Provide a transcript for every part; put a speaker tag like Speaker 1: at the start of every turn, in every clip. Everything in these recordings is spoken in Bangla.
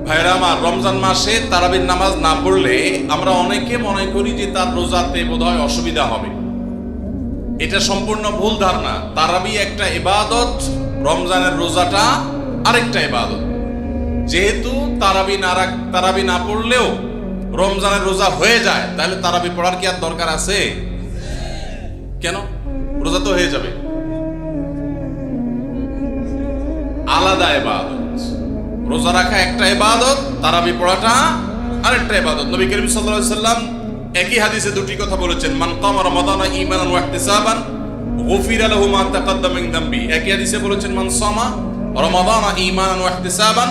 Speaker 1: ভাইরা আমার, রমজান মাসে তারাবির নামাজ না পড়লে আমরা অনেকে মনে করি যে তার রোজাতে বোধহয় অসুবিধা হবে। এটা সম্পূর্ণ ভুল ধারণা। তারাবি একটা ইবাদত, রমজানের রোজাটা আরেকটা ইবাদত। যেহেতু তারাবি না পড়লেও রমজানের রোজা হয়ে যায়, তাহলে তারাবি পড়ার কি আর দরকার আছে? কেন? রোজা তো হয়ে যাবে। আলাদা ইবাদত। রোজা রাখা একটা ইবাদত, তারাবি পড়াটা আরেকটা ইবাদত। নবী করিম সাল্লাল্লাহু আলাইহি সাল্লাম একই হাদিসে দুটি কথা বলেছেন, মান কামা রমাদানা ঈমানান ওয়া ইহতিসাবান গুফিরা লাহু মা তাকাদ্দামা মিন যামবি। একই হাদিসে বলেছেন, মান সামা রমাদানা ঈমানান ওয়া ইহতিসাবান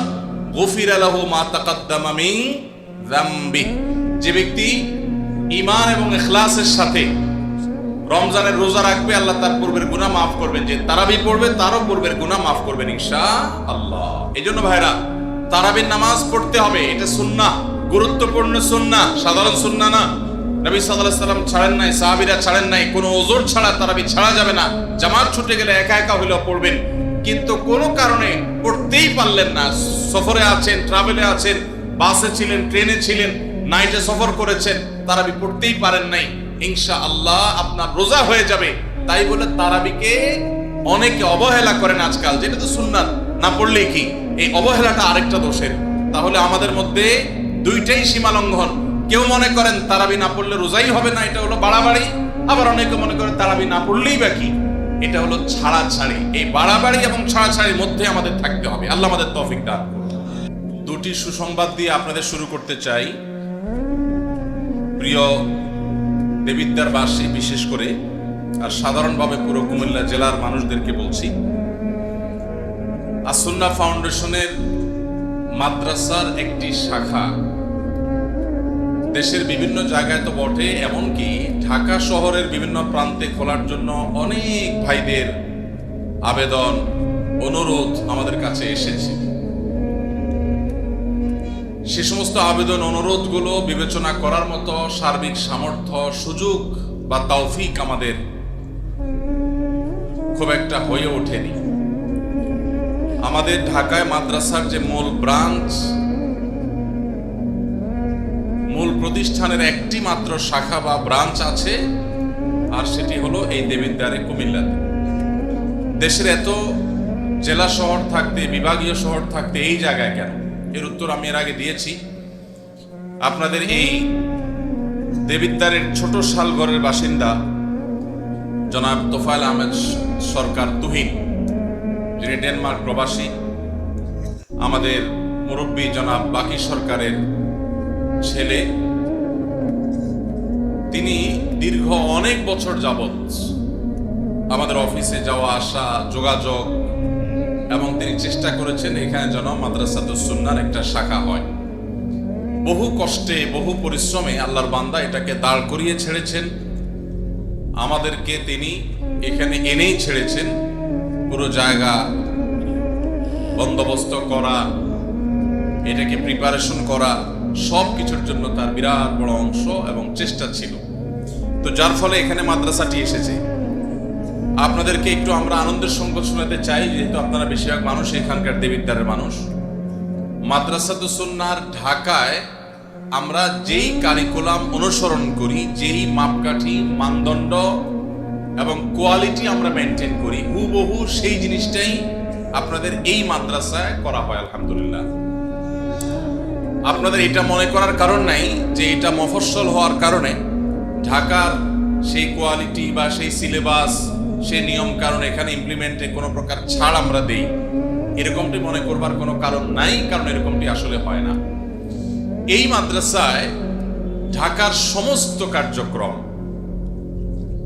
Speaker 1: গুফিরা লাহু মা তাকাদ্দামা মিন যামবি। যে ব্যক্তি ঈমান এবং ইখলাসের সাথে রমজানের রোজা রাখবে, আল্লাহ তার পূর্বের গুনাহ মাফ করবেন। যে তারাবি পড়বে তারও পূর্বের গুনাহ মাফ করবেন ইনশাআল্লাহ। এইজন্য ভাইরা, তারাবির নামাজ পড়তে হবে। এটা সুন্নাহ, গুরুত্বপূর্ণ সুন্নাহ, সাধারণ সুন্নাহ না। নবী সাল্লাল্লাহু আলাইহি সাল্লাম ছাড়েন নাই, সাহাবীরা ছাড়েন নাই। কোনো ওযর ছাড়া তারাবি ছাড়া যাবে না। জামাত ছুটে গেলে একা একা হইলেও পড়বেন, কিন্তু কোনো কারণে পড়তেই পারলেন না, সফরে আছেন, ট্রাভেলে আছেন, বাসে ছিলেন, ট্রেনে ছিলেন, নাইটে সফর করেছেন, তারাবি পড়তেই পারেন নাই, ইনশাআল্লাহ আপনার রোজা হয়ে যাবে। তাই বলে তারাবিকে অনেকে অবহেলা করেন আজকাল, যেটা তো সুন্নাত, না পড়লেই কি? এই অবহেলাটা আরেকটা দোষের। তাহলে আমাদের মধ্যে দুইটাই সীমা লঙ্ঘন। কেউ মনে করেন তারাবি না পড়লে রোজাই হবে না, এটা হলো বাড়াবাড়ি। আবার অনেকে মনে করেন তারাবি না পড়লেই বা কি, এটা হলো ছাড়াছাড়ি। এই বাড়াবাড়ি এবং ছাড়াছাড়ির মধ্যে আমাদের থাকতে হবে। আল্লাহ আমাদের তৌফিক দান করুন। দুটি সুসংবাদ দিয়ে আপনাদের শুরু করতে চাই। প্রিয় দেবিদ্বারবাসী বিশেষ করে, আর সাধারণভাবে পুরো কুমিল্লা জেলার মানুষদেরকে বলছি, আস-সুন্নাহ ফাউন্ডেশনের মাদ্রাসার একটি শাখা দেশের বিভিন্ন জায়গায় তো বটে, এমনকি ঢাকা শহরের বিভিন্ন প্রান্তে খোলার জন্য অনেক ভাইদের আবেদন, অনুরোধ আমাদের কাছে এসেছে। সে সমস্ত আবেদন, অনুরোধগুলো বিবেচনা করার মতো সার্বিক সামর্থ্য, সুযোগ বা তৌফিক আমাদের খুব একটা হয়ে ওঠেনি। আমাদের ঢাকায় মাদ্রাসার যে মূল ব্রাঞ্চ, মূল প্রতিষ্ঠানের একটি মাত্র শাখা বা ব্রাঞ্চ আছে, আর সেটি হলো এই দেবিদ্বারে কুমিল্লাতে। দেশের এত জেলা শহর থাকতে, বিভাগীয় শহর থাকতে এই জায়গায় কেন? এর উত্তর আমি এর আগে দিয়েছি। আপনাদের এই দেবিদ্বারের ছোট শালগড়ের বাসিন্দা জনাব তোফায়েল আহমেদ সরকার তুহিন, যিনি ডেনমার্ক প্রবাসী, আমাদের মুরব্বী জনাব বাকি সরকারের ছেলে, তিনি দীর্ঘ অনেক বছর যাবৎ আমাদের অফিসে যাওয়া আসা, যোগাযোগ, এবং তিনি চেষ্টা করেছেন এখানে যেন মাদ্রাসাতুস সুন্নাহর একটা শাখা হয়। বহু কষ্টে, বহু পরিশ্রমে আল্লাহর বান্দা এটাকে দাঁড় করিয়ে ছেড়েছেন। আমাদেরকে তিনি এখানে এনেই ছেড়েছেন। পুরো জায়গা বন্দোবস্ত করা, এটাকে প্রিপারেশন করা, সব কিছুর জন্য তার বিরাট বড় অংশ এবং চেষ্টা ছিল। তো যার ফলে এখানে মাদ্রাসাটি এসেছে। আপনাদেরকে একটু আমরা আনন্দের সংবাদ শোনাতে চাই, যেহেতু আপনারা বেশিরভাগ মানুষ এখানকার দেবিদ্বারের মানুষ। মাদ্রাসাতুস সুন্নাহর ঢাকায় আমরা যেই কারিকুলাম অনুসরণ করি, যেই মাপকাঠি, মানদণ্ড এবং কোয়ালিটি আমরা মেনটেন করি, হুবহু সেই জিনিসটাই আপনাদের এই মাদ্রাসায় করা হয় আলহামদুলিল্লাহ। আপনাদের এটা মনে করার কারণ নাই যে এটা মফস্বল হওয়ার কারণে ঢাকার সেই কোয়ালিটি বা সেই সিলেবাস, সেই নিয়ম কারণ এখানে ইমপ্লিমেন্টে কোনো প্রকার ছাড় আমরা দেই, এরকমটি মনে করবার কোনো কারণ নাই। কারণ এরকমটি আসলে হয় না। এই মাদ্রাসায় ঢাকার সমস্ত কার্যক্রম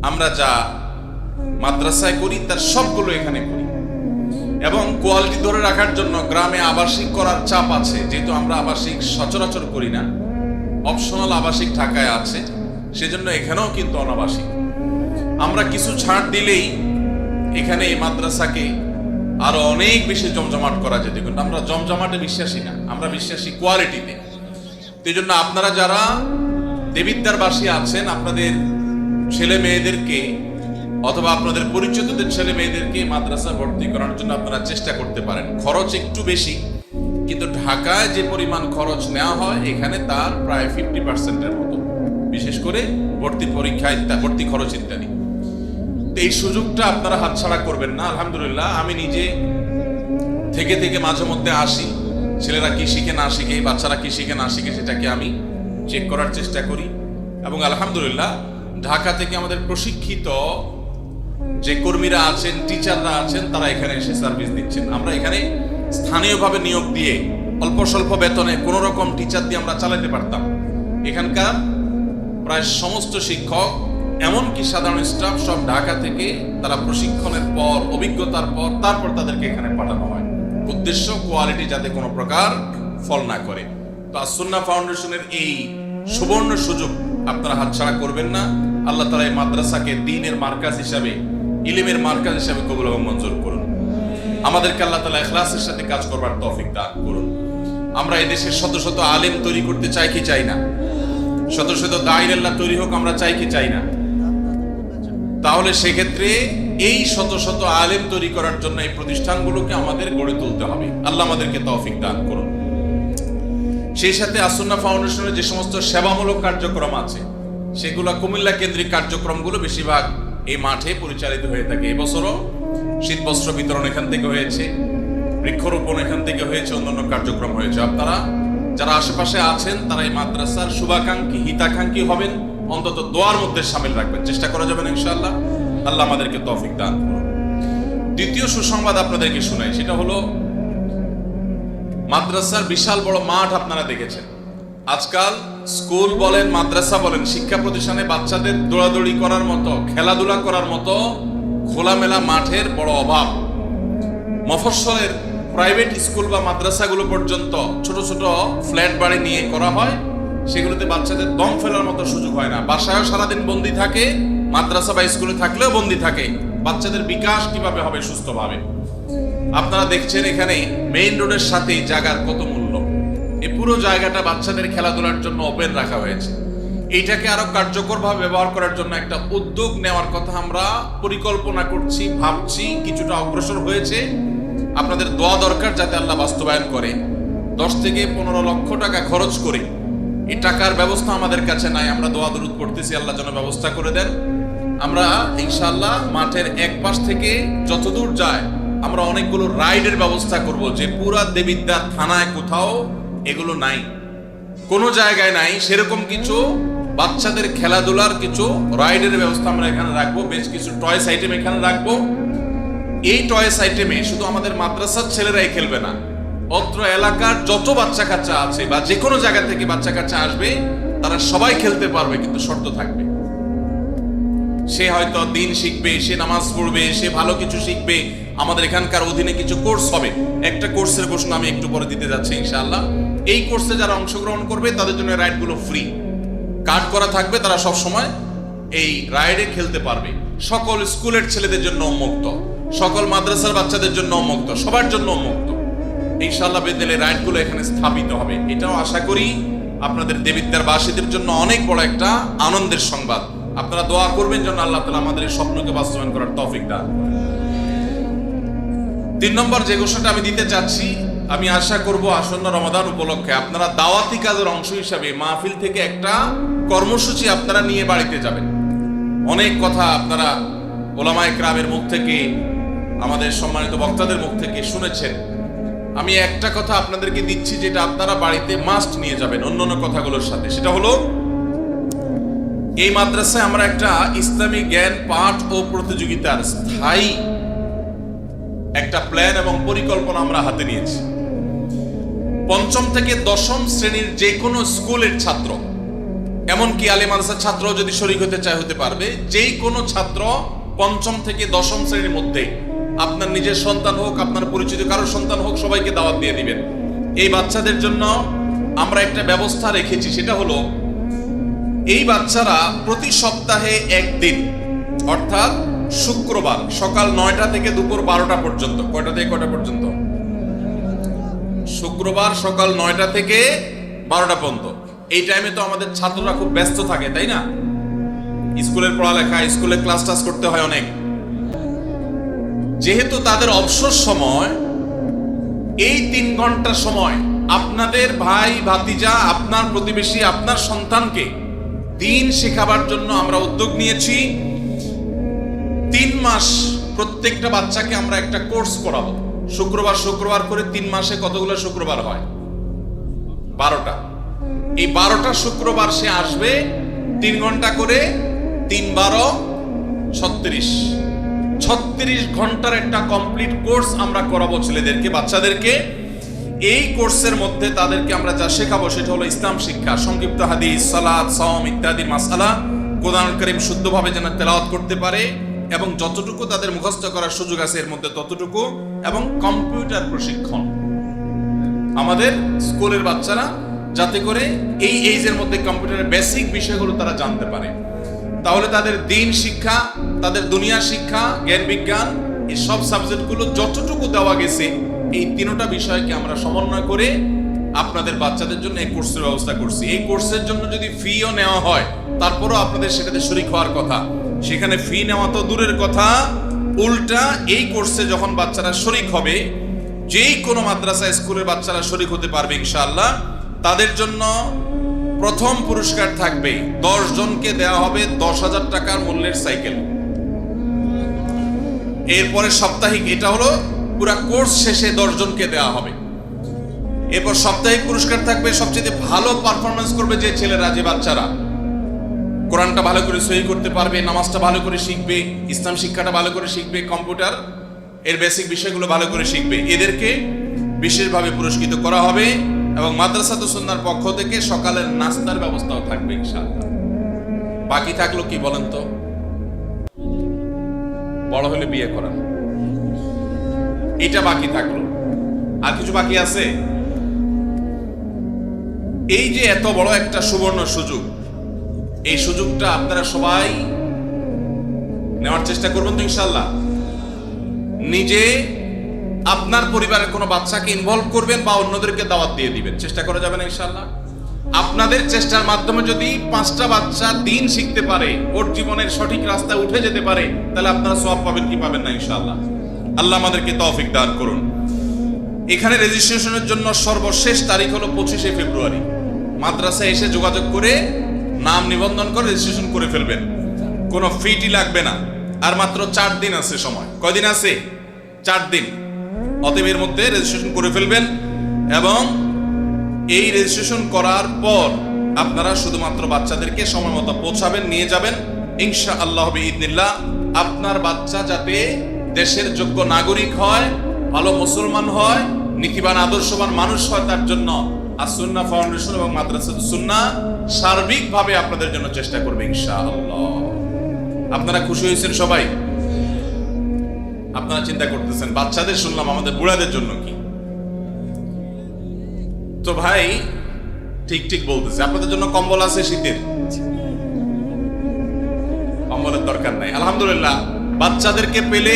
Speaker 1: আমরা যা মাদ্রাসায় করি তার সবগুলো এখানে করি, এবং কোয়ালিটি ধরে রাখার জন্য গ্রামে আবাসিক করার চাপ আছে। যেহেতু আমরা আবাসিক সচরাচর করি না, অপশনাল আবাসিক ঢাকায় আছে, সেজন্য এখানেও কিন্তু অনাবাসিক। আমরা কিছু ছাড় দিলেই এখানে এই মাদ্রাসাকে আরো অনেক বেশি জমজমাট করা যেত, কিন্তু আমরা জমজমাটে বিশ্বাসী না, আমরা বিশ্বাসী কোয়ালিটিতে। এই জন্য আপনারা যারা দেবিদ্বারবাসী আছেন, আপনাদের ছেলে মেয়েদেরকে অথবা আপনাদের পরিচিতদের ছেলে মেয়েদেরকে মাদ্রাসা ভর্তি করার জন্য আপনারা চেষ্টা করতে পারেন। খরচ একটু বেশি, কিন্তু ঢাকায় যে পরিমাণ খরচ নেওয়া হয় এখানে তার প্রায় 50%-এর মতো, বিশেষ করে ভর্তি পরীক্ষা ইত্যাদি, ভর্তি খরচ ইত্যাদি। তো এই সুযোগটা আপনারা হাতছাড়া করবেন না। আলহামদুলিল্লাহ আমি নিজে থেকে থেকে মাঝে মধ্যে আসি, ছেলেরা কি শিখে না শিখে, বাচ্চারা কি শিখে না শিখে সেটাকে আমি চেক করার চেষ্টা করি। এবং আলহামদুলিল্লাহ ঢাকা থেকে আমাদের প্রশিক্ষিত যে কর্মীরা আছেন, টিচাররা আছেন, তারা এখানে এসে সার্ভিস দিচ্ছেন। আমরা এখানে স্থানীয়ভাবে নিয়োগ দিয়ে অল্প স্বল্প বেতনে কোনো রকম টিচার দিয়ে আমরা চালাতে পারতাম। এখানকার প্রায় সমস্ত শিক্ষক এমনকি সাধারণ স্টাফ সব ঢাকা থেকে, তারা প্রশিক্ষণের পর, অভিজ্ঞতার পর তারপর তাদেরকে এখানে পাঠানো হয়। উদ্দেশ্য কোয়ালিটি যাতে কোনো প্রকার ফল না করে। তো আস-সুন্নাহ ফাউন্ডেশনের এই সুবর্ণ সুযোগ আপনারা হাতছাড়া করবেন না। আল্লাহ তাআলা এই মাদ্রাসাকে দ্বীনের মার্কাজ হিসাবে, ইলমের মার্কাজ হিসাবে কবুল এবং মঞ্জুর করুন। আমাদেরকে আল্লাহ তাআলা ইখলাসের সাথে কাজ করবার তৌফিক দান করুন। আমরা এই দেশের শত শত আলেম তৈরি করতে চাই কি চাই না? শত শত দাঈর আল্লাহ তৈরি হোক আমরা চাই কি চাই না? তাহলে সেক্ষেত্রে এই শত শত আলেম তৈরি করার জন্য এই প্রতিষ্ঠানগুলোকে আমাদের গড়ে তুলতে হবে। আল্লাহ আমাদেরকে তৌফিক দান করুন। সেই সাথে আস-সুন্নাহ ফাউন্ডেশনের যে সমস্ত সেবামূলক কার্যক্রম আছে সেগুলো, কুমিল্লা কেন্দ্রিক কার্যক্রমগুলো বেশিরভাগ এই মাঠে পরিচালিত হয়ে থাকে। এবছরও শীত বস্ত্র বিতরণ এখান থেকে হয়েছে, বৃক্ষরোপণ এখান থেকে হয়েছে, অন্যান্য কার্যক্রম হয়েছে। আপনারা যারা আশেপাশে আছেন তারা এই মাদ্রাসার শুভাকাঙ্ক্ষী, হিতাকাঙ্ক্ষী হবেন, অন্তত দোয়ার মধ্যে শামিল রাখবেন, চেষ্টা করা যাবে না ইনশাআল্লাহ। আল্লাহ আমাদেরকে তৌফিক দান করুন। দ্বিতীয় সুসংবাদ আপনাদেরকে শোনাই, সেটা হলো মাদ্রাসার বিশাল বড় মাঠ আপনারা দেখেছেন। আজকাল স্কুল বলেন, মাদ্রাসা বলেন, শিক্ষা প্রতিষ্ঠানে বাচ্চাদের দৌড়াদৌড়ি করার মতো, খেলাধুলা করার মতো খোলামেলা মাঠের বড় অভাব। মফস্বলের প্রাইভেট স্কুল বা মাদ্রাসাগুলো পর্যন্ত ছোট ছোট ফ্ল্যাট বাড়ি নিয়ে করা হয়, সেগুলোতে বাচ্চাদের দম ফেলার মতো সুযোগ হয় না। বাসায়ও সারাদিন বন্দি থাকে, মাদ্রাসা বা স্কুলে থাকলেও বন্দি থাকে। বাচ্চাদের বিকাশ কিভাবে হবে সুস্থভাবে? আপনারা দেখছেন এখানে মেইন রোডের সাথে জায়গার কত মূল্য। এই পুরো জায়গাটা বাচ্চাদের খেলাধুলার জন্য ওপেন রাখা হয়েছে। এইটাকে আরো কার্যকরভাবে ব্যবহার করার জন্য একটা উদ্যোগ নেওয়ার কথা আমরা পরিকল্পনা করছি, ভাবছি, কিছুটা অগ্রসর হয়েছে। আপনাদের দোয়া দরকার যাতে আল্লাহ বাস্তবায়ন করে। 10 থেকে 15 লক্ষ টাকা খরচ করে, এই টাকার ব্যবস্থা আমাদের কাছে নাই, আমরা দোয়া দরুদ পড়তেছি আল্লাহ যেন ব্যবস্থা করে দেন। আমরা ইনশাআল্লাহ মাঠের এক পাশ থেকে যতদূর যায় আমরা অনেকগুলো রাইডের ব্যবস্থা করব, যে পুরা দেবিদ্বার থানায় কোথাও এগুলো নাই, কোনো জায়গায় নাই। সেরকম কিছু বাচ্চাদের খেলাধুলার কিছু রাইডের ব্যবস্থা আমরা এখানে রাখবো। বেশ কিছু টয়স আইটেম এখানে রাখবো। এই টয়স আইটেমে শুধু আমাদের মাদ্রাসার ছেলেরাই খেলবে না, অত্র এলাকার যত বাচ্চা কাচ্চা আছে বা যে কোনো জায়গা থেকে বাচ্চা কাচ্চা আসবে তারা সবাই খেলতে পারবে, কিন্তু শর্ত থাকবে। সে হয়তো দিন শিখবে, সে নামাজ পড়বে, সে ভালো কিছু শিখবে। আমাদের এখানকার অধীনে কিছু কোর্স হবে, একটা কোর্সের ঘোষণা আমি একটু পরে দিতে যাচ্ছি ইনশাআল্লাহ। এই কোর্সে যারা অংশগ্রহণ করবে তাদের জন্য রাইডগুলো ফ্রি, কার্ড করা থাকবে, তারা সব সময় এই রাইডে খেলতে পারবে। সকল স্কুলের ছেলেদের জন্য উন্মুক্ত, সকল মাদ্রাসার বাচ্চাদের জন্য উন্মুক্ত, সবার জন্য উন্মুক্ত। ইনশাআল্লাহ বেদেলে রাইডগুলো এখানে স্থাপিত হবে। এটাও আশা করি আপনাদের দেবিদ্বার বাসীদের জন্য অনেক বড় একটা আনন্দের সংবাদ। আপনারা দোয়া করবেন যেন আল্লাহ তাআলা আমাদের এই স্বপ্নকে বাস্তবায়ন করার তৌফিক দান করেন। 3 নম্বর যে ঘোষণাটা আমি দিতে চাচ্ছি, আমি আশা করব আসন্ন রমাদান উপলক্ষে আপনারা দাওয়াতি কাজের অংশ হিসাবে মাহফিল থেকে একটা কর্মসূচি আপনারা নিয়ে বাড়িতে যাবেন। অনেক কথা আপনারা ওলামায়ে কেরামের মুখ থেকে, আমাদের সম্মানিত বক্তাদের মুখ থেকে শুনেছেন। আমি একটা কথা আপনাদেরকে দিচ্ছি যেটা আপনারা বাড়িতে মাস্ট নিয়ে যাবেন অন্যান্য কথাগুলোর সাথে। সেটা হলো, এই মাদ্রাসায় আমরা একটা ইসলামী জ্ঞান পাঠ ও প্রতিযোগিতার স্থায়ী একটা প্ল্যান এবং পরিকল্পনা আমরা হাতে নিয়েছি। 5ম থেকে 10ম শ্রেণীর যে কোনো স্কুলের ছাত্র, এমনকি আলে মাদ্রাসার ছাত্র যদি শরীক হতে চায় হতে পারবে, যেই কোনো ছাত্র 5ম থেকে 10ম শ্রেণীর মধ্যে, আপনার নিজের সন্তান হোক, আপনার পরিচিত কারোর সন্তান হোক, সবাইকে দাওয়াত দিয়ে দিবেন। এই বাচ্চাদের জন্য আমরা একটা ব্যবস্থা রেখেছি, সেটা হলো এই বাচ্চারা প্রতি সপ্তাহে একদিন, অর্থাৎ শুক্রবার সকাল 9টা থেকে দুপুর 12টা পর্যন্ত। কয়টা থেকে কয়টা পর্যন্ত? শুক্রবার সকাল 9টা থেকে 12টা পর্যন্ত। এই টাইমে তো আমাদের ছাত্ররা খুব ব্যস্ত থাকে, তাই না? স্কুলের পড়ালেখা, স্কুলে ক্লাস টাস করতে হয় অনেক। যেহেতু তাদের অবসর সময় এই 3 ঘন্টা সময় আপনাদের ভাই ভাতিজা, আপনার প্রতিবেশী, আপনার সন্তানকে দ্বীন শেখাবার জন্য আমরা উদ্যোগ নিয়েছি। 3 মাস প্রত্যেকটা বাচ্চাকে আমরা একটা কোর্স করাবো। শুক্রবার করে 3 মাসে কতগুলো শুক্রবার হয়? 12টা। এই 12টা শুক্রবার সে আসবে, 3 ঘন্টা করে, 3 12 36 ঘন্টার একটা কমপ্লিট কোর্স আমরা করাবো ছেলেদেরকে, বাচ্চাদেরকে। এই কোর্সের মধ্যে তাদেরকে আমরা যা শেখাবো সেটা হলো ইসলাম শিক্ষা, সংক্ষিপ্ত হাদিস, সালাত, সাওম ইত্যাদি মাসআলা কোরআনুল কারীম শুদ্ধভাবে যেন তেলাওয়াত করতে পারে এবং যতটুকু তাদের মুখস্থ করার সুযোগ আছে এর মধ্যে ততটুকু, এবং কম্পিউটার প্রশিক্ষণ আমাদের স্কুলের বাচ্চারা যাতে করে এই এইজের মধ্যে কম্পিউটারের বেসিক বিষয়গুলো তারা জানতে পারে। তাহলে তাদের দ্বীন শিক্ষা, তাদের দুনিয়া শিক্ষা, জ্ঞান বিজ্ঞান, এই সব সাবজেক্টগুলো যতটুকু দেওয়া গেছে এই 3টা বিষয়কে আমরা সমন্বয় করে আপনাদের বাচ্চাদের জন্য এই কোর্সের ব্যবস্থা করছি। এই কোর্সের জন্য যদি ফিও নেওয়া হয় তারপরও আপনাদের সেটাতে শরীক হওয়ার কথা। সেখানে ফি নেওয়া তো দূরের কথা, উল্টা এই কোর্সে যখন বাচ্চারা শরীক হবে, যেই কোনো মাদ্রাসা স্কুলের বাচ্চারা শরীক হতে পারবে ইনশাআল্লাহ, তাদের জন্য প্রথম পুরস্কার থাকবে 10 জনকে দেওয়া হবে 10,000 টাকার মূল্যের সাইকেল। এরপরে সাপ্তাহিক, এটা হলো পুরা কোর্স শেষে 10 জনকে দেওয়া হবে। এরপর সাপ্তাহিক পুরস্কার থাকবে সবচেয়ে ভালো পারফরমেন্স করবে যে ছেলেরা, যে বাচ্চারা কোরআনটা ভালো করে সহি করতে পারবে, নামাজটা ভালো করে শিখবে, ইসলাম শিক্ষাটা ভালো করে শিখবে, কম্পিউটার এর বেসিক বিষয়গুলো ভালো করে শিখবে, এদেরকে বিশেষভাবে পুরস্কৃত করা হবে। এবং মাদ্রাসাতুস সুন্নাহর পক্ষ থেকে সকালের নাস্তার ব্যবস্থাও থাকবে ইনশাআল্লাহ। বাকি থাকলো কি বলেন তো? বড় হলে বিয়ে করা, এটা বাকি থাকলো। আর কিছু বাকি আছে? এই যে এত বড় একটা সুবর্ণ সুযোগ, এই সুযোগটা আপনারা সবাই নেওয়ার চেষ্টা করবেন তো ইনশাআল্লাহ। নিজে আপনার পরিবারের কোনো বাচ্চাকে ইনভলভ করবেন বা অন্যদেরকে দাওয়াত দিয়ে দিবেন, চেষ্টা করা যাবে না ইনশাআল্লাহ। আপনাদের চেষ্টার মাধ্যমে যদি 5টা বাচ্চা দ্বীন শিখতে পারে, ওর জীবনের সঠিক রাস্তায় উঠে যেতে পারে, তাহলে আপনারা সওয়াব পাবেন কি পাবেন না ইনশাআল্লাহ। আল্লাহ আমাদেরকে তৌফিক দান করুন। এখানে রেজিস্ট্রেশনের জন্য সর্বশেষ তারিখ হলো 25শে ফেব্রুয়ারি। মাদ্রাসায় এসে যোগাযোগ করে নাম নিবন্ধন করে রেজিস্ট্রেশন করে ফেলবেন, কোনো ফিটি লাগবে না। আর মাত্র 4 দিন আছে সময়। কয়দিন আছে? 4 দিন। অতএব এর মধ্যে রেজিস্ট্রেশন করে ফেলবেন এবং এই রেজিস্ট্রেশন করার পর আপনারা শুধুমাত্র বাচ্চাদেরকে সময় মতো পৌঁছাবেন, নিয়ে যাবেন ইনশাআল্লাহ বিইذنিল্লাহ। আপনার বাচ্চা যাতে দেশের যোগ্য নাগরিক হয়, ভালো মুসলমান হয়, নীতিবান আদর্শবান মানুষ হয়, তার জন্য আস-সুন্নাহ ফাউন্ডেশন এবং মাদ্রাসাতুস সুন্নাহ সার্বিকভাবে আপনাদের জন্য চেষ্টা করবে ইনশাআল্লাহ। আপনারা খুশি হয়েছেন সবাই? আপনারা চিন্তা করতেছেন বাচ্চাদের শুনলাম, আমাদের বুড়াদের জন্য কি? তো ভাই ঠিক বলতেছে, আপনাদের জন্য কম্বল আছে শীতের, কম্বলের দরকার নাই আলহামদুলিল্লাহ। বাচ্চাদেরকে পেলে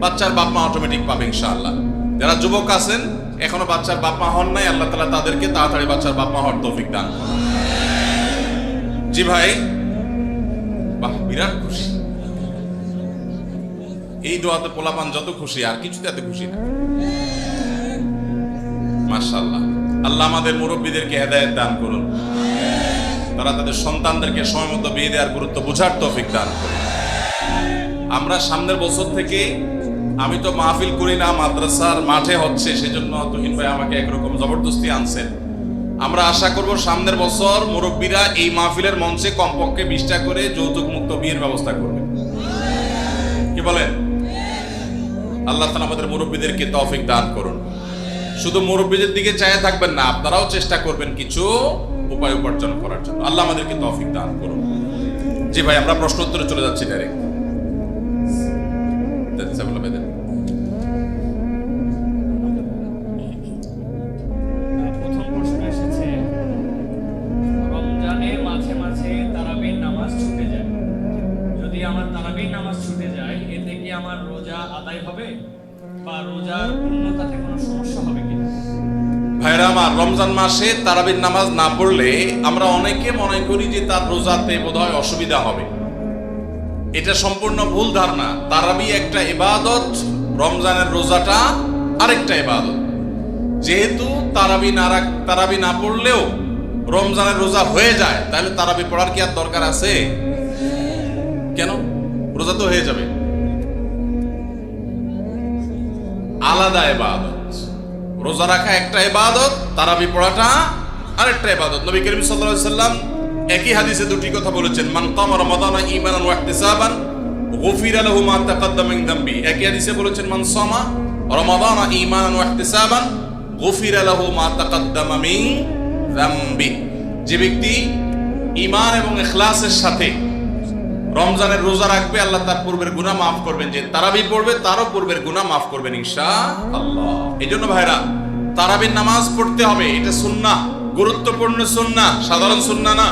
Speaker 1: বাচ্চার বাপ মা অটোমেটিক পাবে ইনশাআল্লাহ। যারা যুবক আছেন এখনো বাচ্চার বাপ মা হন নাই, আল্লাহ তাআলা তাদেরকে তাড়াতাড়ি বাচ্চার বাপ মা হওয়ার তৌফিক দান করুন। জি ভাই, বাহ, বিরাট খুশি। এই দোয়াতে পোলাপান যত খুশি, আর কিছুতে এত খুশি না। মাশাআল্লাহ। আল্লাহ আমাদের মুরব্বীদেরকে হেদায়েত দান করুন, তারা তাদের সন্তানদেরকে সময় মতো বিয়ে দেওয়ার গুরুত্ব বোঝার তৌফিক দান করুন। আমরা সামনের বছর থেকে, আমি তো মাহফিল করি না, মাদ্রাসার মাঠে হচ্ছে, সেজন্য তুহিন ভাই আমাকে একরকম জবরদস্তি আনছেন। আমরা আশা করব সামনের বছর মুরব্বীরা এই মাহফিলের মঞ্চে কমপক্ষে 20টা করে যৌতুক মুক্ত বিয়ের ব্যবস্থা করবে। কি বলেন? আল্লাহ তাআলা আমাদের মুরব্বীদেরকে তৌফিক দান করুন। শুধু মুরব্বীদের দিকে চাইয়া থাকবেন না, আপনারাও চেষ্টা করবেন কিছু উপায় উপার্জন করার জন্য। আল্লাহ আমাদেরকে তৌফিক দান করুন। জি ভাই, আমরা প্রশ্ন উত্তরে চলে যাচ্ছি ডাইরেক্ট।
Speaker 2: প্রথম প্রশ্ন এসেছে, রমজানে মাঝে মাঝে তারাবির নামাজ ছুটে যায়, যদি আমার তারাবির নামাজ ছুটে যায় এতে কি আমার রোজা আদায় হবে বা রোজার পূর্ণতাতে কোনো সমস্যা হবে কিনা?
Speaker 1: ভাইরা আমার, রমজান মাসে তারাবির নামাজ না পড়লে আমরা অনেকে মনে করি যে তার রোজাতে বোধহয় অসুবিধা হবে। এটা সম্পূর্ণ ভুল ধারণা। তারাবি একটা ইবাদত, রমজানের রোজাটা আরেকটা ইবাদত। যেহেতু তারাবি না পড়লেও রমজানের রোজা হয়ে যায়, তাহলে তারাবি পড়ার কি আর দরকার আছে? কেন? রোজা তো হয়ে যাবে। আলাদা ইবাদত। রোজা রাখা একটা ইবাদত, তারাবি পড়াটা আরেকটা ইবাদত। নবী করিম সাল্লাল্লাহু আলাইহি সাল্লাম একই হাদিসে দুটি কথা বলেছেন, মান কামা রমাদানা ঈমানান ওয়া ইহতিসাবান গুফিরা লাহু মা তাকাদ্দামা মিন যামবি। একই হাদিসে বলেছেন, মান সামা রমাদানা ঈমানান ওয়া ইহতিসাবান গুফিরা লাহু মা তাকাদ্দামা মিন যামবি। যে ব্যক্তি ঈমান এবং ইখলাসের সাথে রমজানের রোজা রাখবে, আল্লাহ তার পূর্বের গুনাহ মাফ করবেন। যে তারাবি পড়বে তারও পূর্বের গুনাহ মাফ করবেন ইনশাআল্লাহ। এইজন্য ভাইরা, তারাবির নামাজ পড়তে হবে। এটা সুন্নাহ, গুরুত্বপূর্ণ সুন্নাহ, সাধারণ সুন্নাহ না।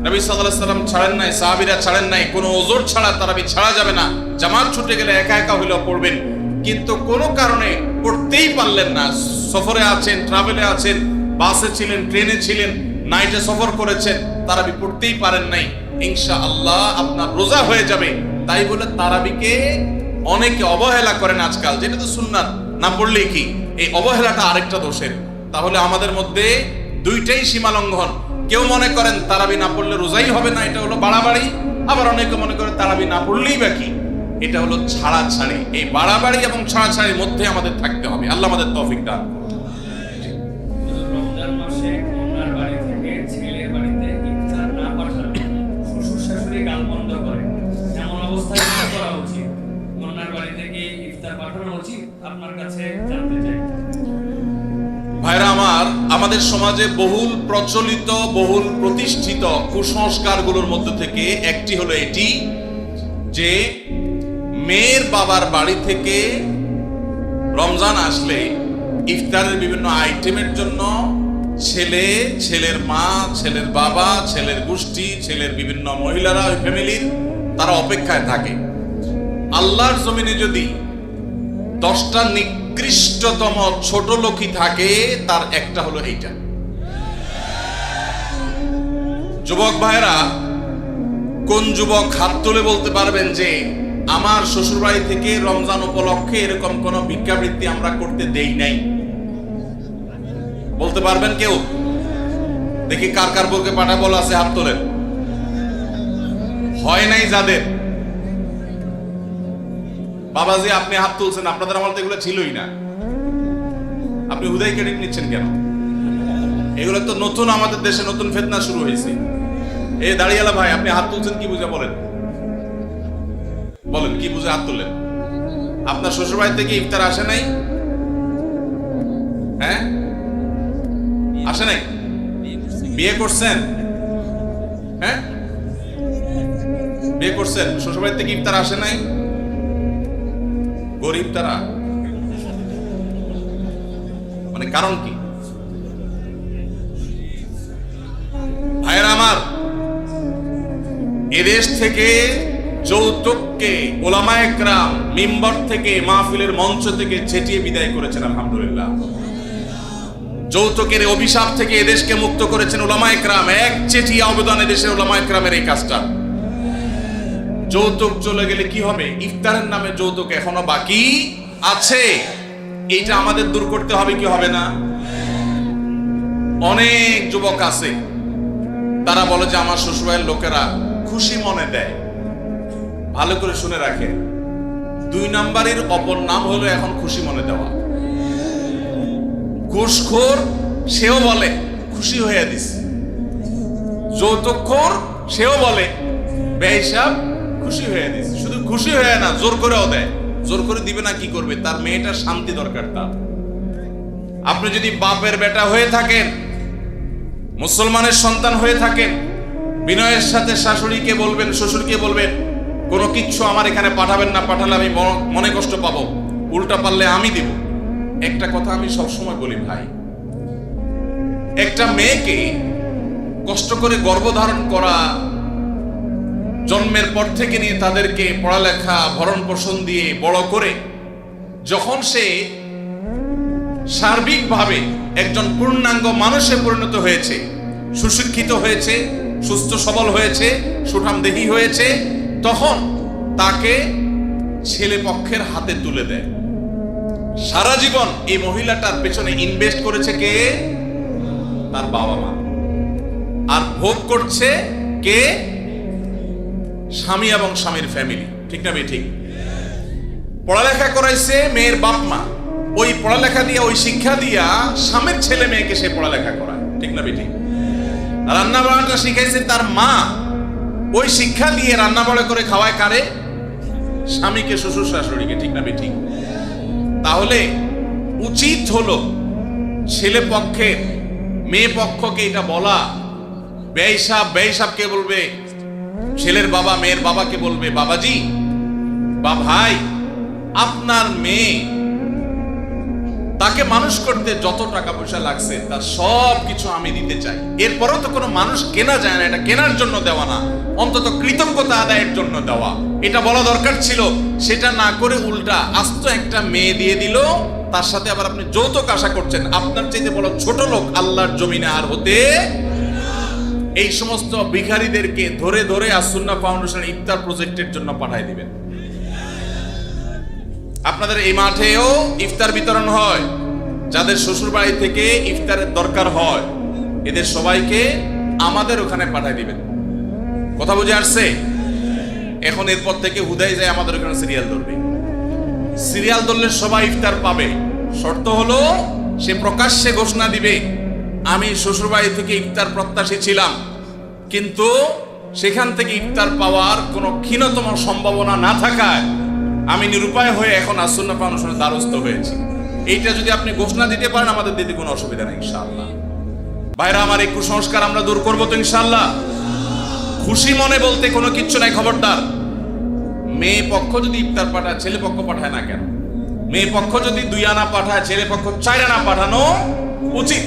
Speaker 1: নবী সাল্লাল্লাহু আলাইহি সাল্লাম ছাড়েন নাই, সাহাবীরা ছাড়েন নাই। কোনো ওযর ছাড়া তারাবি ছাড়া যাবে না। জামাত ছুটে গেলে একা একা হইলেও পড়বেন, কিন্তু কোনো কারণে পড়তেই পারলেন না, সফরে আছেন, ট্রাভেলে আছেন, বাসে ছিলেন, ট্রেনে ছিলেন, নাইটে সফর করেছেন, তারাবি পড়তেই পারেন নাই, ইনশাআল্লাহ আপনার রোজা হয়ে যাবে। তাই বলে তারাবিকে অনেকে অবহেলা করেন আজকাল, যেটা তো সুন্নাত, না পড়লেই কি? এই অবহেলাটা আরেকটা দোষের। তাহলে আমাদের মধ্যে দুইটাই সীমা লঙ্ঘন। কেউ মনে করেন তারাবি না পড়লে রোজাই হবে না, এটা হলো বাড়াবাড়ি। আবার অনেকে মনে করে তারাবি না পড়লেই বাকি, এটা হলো ছাড়াছাড়ি। এই বাড়াবাড়ি এবং ছাড়াছাড়ির মধ্যে আমাদের থাকতে হবে। আল্লাহ আমাদের তৌফিক দান করুন।
Speaker 2: রমজান মাসে কন্যার বাড়ি থেকে ছেলের বাড়িতে ইফতার না পাঠালে শ্বশুর শাশুড়ি গাল বন্ধ করে, এমন অবস্থায় কি করা উচিত? কন্যার বাড়ি থেকে ইফতার পাঠানো উচিত? আপনার কাছে জানতে চাই।
Speaker 1: ভাইরা আমার, আমাদের সমাজে বহুল প্রচলিত, বহুল প্রতিষ্ঠিত কুসংস্কারগুলোর মধ্যে থেকে একটি হলো এটি যে মেয়ের বাবার বাড়ি থেকে রমজান আসলে ইফতারের বিভিন্ন আইটেমের জন্য ছেলে, ছেলের মা, ছেলের বাবা, ছেলের গোষ্ঠী, ছেলের বিভিন্ন মহিলারা, ওই ফ্যামিলির তারা অপেক্ষায় থাকে। আল্লাহর জমিনে যদি 10টা নিকৃষ্টতম ছোট লোকই থাকে, তার একটা হলো এইটা। যুবক ভাইরা, কোন যুবক হাত তুলে বলতে পারবেন যে আমার শ্বশুর বাড়ি থেকে রমজান উপলক্ষে এরকম কোন ভিক্ষাবৃত্তি আমরা করতে দেই নাই? বলতে পারবেন কেউ? দেখি কার কার বলকে পাঠা বলা আছে, হাত তোলেন। হয় নাই যাদের। বাবাজি আপনি হাত তুলছেন, আপনাদের আমার তো এগুলো ছিলই না। আপনি হুদাই ক্রেডিট নিচ্ছেন কেন? এগুলো তো নতুন, আমাদের দেশে নতুন ফিতনা শুরু হয়েছে। এই দাঁড়িয়ালা ভাই, আপনি হাত তুলছেন কি বুঝে? বলেন বলেন কি বুঝে হাত তুললেন? আপনার শ্বশুর বাড়ি থেকে ইফতার আসে নাই? হ্যাঁ, আসে নাই? বিয়ে করছেন? হ্যাঁ, বিয়ে করছেন, শ্বশুর বাড়ি থেকে ইফতার আসে নাই? গরিব তারা, মানে কারণ কি? ভাইয়েরা আমার, এদেশ থেকে যৌতুককে ওলামায়ে কেরাম মিম্বর থেকে, মাহফিলের মঞ্চ থেকে ছেটিয়ে বিদায় করেছেন, আলহামদুলিল্লাহ। যৌতুকের অভিশাপ থেকে এদেশকে মুক্ত করেছেন ওলামায়ে কেরাম। এক চেটিয়া অবদান এদেশের ওলামায়ে কেরামের এই কাজটা। যৌতুক চলে গেলে কি হবে? ইফতারের নামে যৌতুক এখনো বাকি আছে, এইটা আমাদের দূর করতে হবে কি হবে না? অনেক যুবক আছে, তারা বলে যে আমার শ্বশুরবাড়ির লোকেরা খুশি মনে দেয়। ভালো করে শুনে রাখে, 2 নাম্বারের অপর নাম হলো এখন খুশি মনে দেওয়া। ঘুষখোর সেও বলে খুশি হয়ে দিস, যৌতুকখোর সেও বলে বেহিসাব খুশি হয়ে দিস। শুধু খুশি হয়ে না, জোর করেও দেয়। জোর করে দিবে না, কি করবে? তার মেয়েটার শান্তি দরকার তার। আপনি যদি বাপের বেটা হয়ে থাকেন, মুসলমানের সন্তান হয়ে থাকেন, বিনয়ের সাথে শাশুড়িকে বলবেন, শ্বশুরকে বলবেন, কোনো কিচ্ছু আমার এখানে পাঠাবেন না, পাঠালে আমি মনে কষ্ট পাবো, উল্টা পারলে আমি দিব। একটা কথা আমি সবসময় বলি ভাই, একটা মেয়েকে কষ্ট করে গর্ভধারণ করা, জন্মের পর থেকে নিয়ে তাদেরকে পড়ালেখা, ভরণ পোষণ দিয়ে বড় করে যখন সে সার্বিকভাবে একজন পূর্ণাঙ্গ মানুষে পরিণত হয়েছে, সুশিক্ষিত হয়েছে, সুস্থ সবল হয়েছে, সুঠামদেহী হয়েছে, তখন তাকে ছেলে পক্ষের হাতে তুলে দেয়। সারা জীবন এই মহিলাটার পেছনে ইনভেস্ট করেছে কে? তার বাবা মা। আর ভোগ করছে কে? স্বামী এবং স্বামীর ফ্যামিলি। ঠিক না ঠিক? পড়ালেখা করাইছে মেয়ের বাপ মা, ওই পড়ালেখা দিয়া, ওই শিক্ষা দিয়া স্বামীর ছেলে মেয়েকে সে পড়ালেখা করায়। ঠিক না ঠিক? রান্না বান্নাটা শিখাইছে তার মা, ওই শিক্ষা দিয়ে রান্না বাড়া করে খাওয়ায় কারে? স্বামীকে, শ্বশুর শাশুড়িকে। ঠিক না ঠিক? তাহলে উচিত হলো ছেলে পক্ষের মেয়ে পক্ষকে এটা বলা। বেঈসাবকে বলবে, ছেলের বাবা মেয়ের বাবাকে বলবে, বাবাজি বা ভাই, আপনার মেয়ে তাকে মানুষ করতে যত টাকা পয়সা লাগছে তার সব কিছু আমি দিতে চাই। এরপরও তো কোনো মানুষ কেনা যায় না, এটা কেনার জন্য দেওয়া না, অন্তত কৃতজ্ঞতা আদায়ের জন্য দেওয়া। এটা বলা দরকার ছিল। সেটা না করে উল্টা আস্ত একটা মেয়ে দিয়ে দিল, তার সাথে আবার আপনি যৌতুক আশা করছেন। আপনার চাইতে বড় ছোট লোক আল্লাহর জমিনে আর হতে। এই সমস্ত ভিখারীদেরকে ধরে ধরে আস-সুন্নাহ ফাউন্ডেশন ইফতার প্রজেক্টের জন্য পাঠিয়ে দিবেন। আপনাদের এই মাঠেও ইফতার বিতরণ হয়। যাদের শ্বশুর বাড়ি থেকে ইফতারের দরকার হয়, এদের সবাইকে আমাদের ওখানে পাঠিয়ে দিবেন। কথা বুঝে আসছে? এখন এরপর থেকে হুদাই যায় আমাদের ওখানে সিরিয়াল ধরবে। সিরিয়াল ধরলে সবাই ইফতার পাবে। শর্ত হলো সে প্রকাশ্যে ঘোষণা দিবে, আমি শ্বশুর বাড়ি থেকে ইফতার প্রত্যাশী ছিলাম, কিন্তু সেখান থেকে ইফতার পাওয়ার কোনো ক্ষীণতম সম্ভাবনা না থাকায় আমি নিরুপায় হয়ে এখন আস-সুন্নাহ ফাউন্ডেশনের দ্বারস্থ হয়েছি। এইটা যদি আপনি ঘোষণা দিতে পারেন, আমাদের দিতে কোনো অসুবিধা নেই ইনশাআল্লাহ। ভাইরা আমার, এই কুসংস্কার আমরা দূর করবো তো ইনশাআল্লাহ। খুশি মনে বলতে কোনো কিচ্ছু নাই। খবরদার, মেয়ে পক্ষ যদি ইফতার পাঠায়, ছেলে পক্ষ পাঠায় না কেন? মেয়ে পক্ষ যদি 2 আনা পাঠায়, ছেলে পক্ষ 4 আনা পাঠানো উচিত।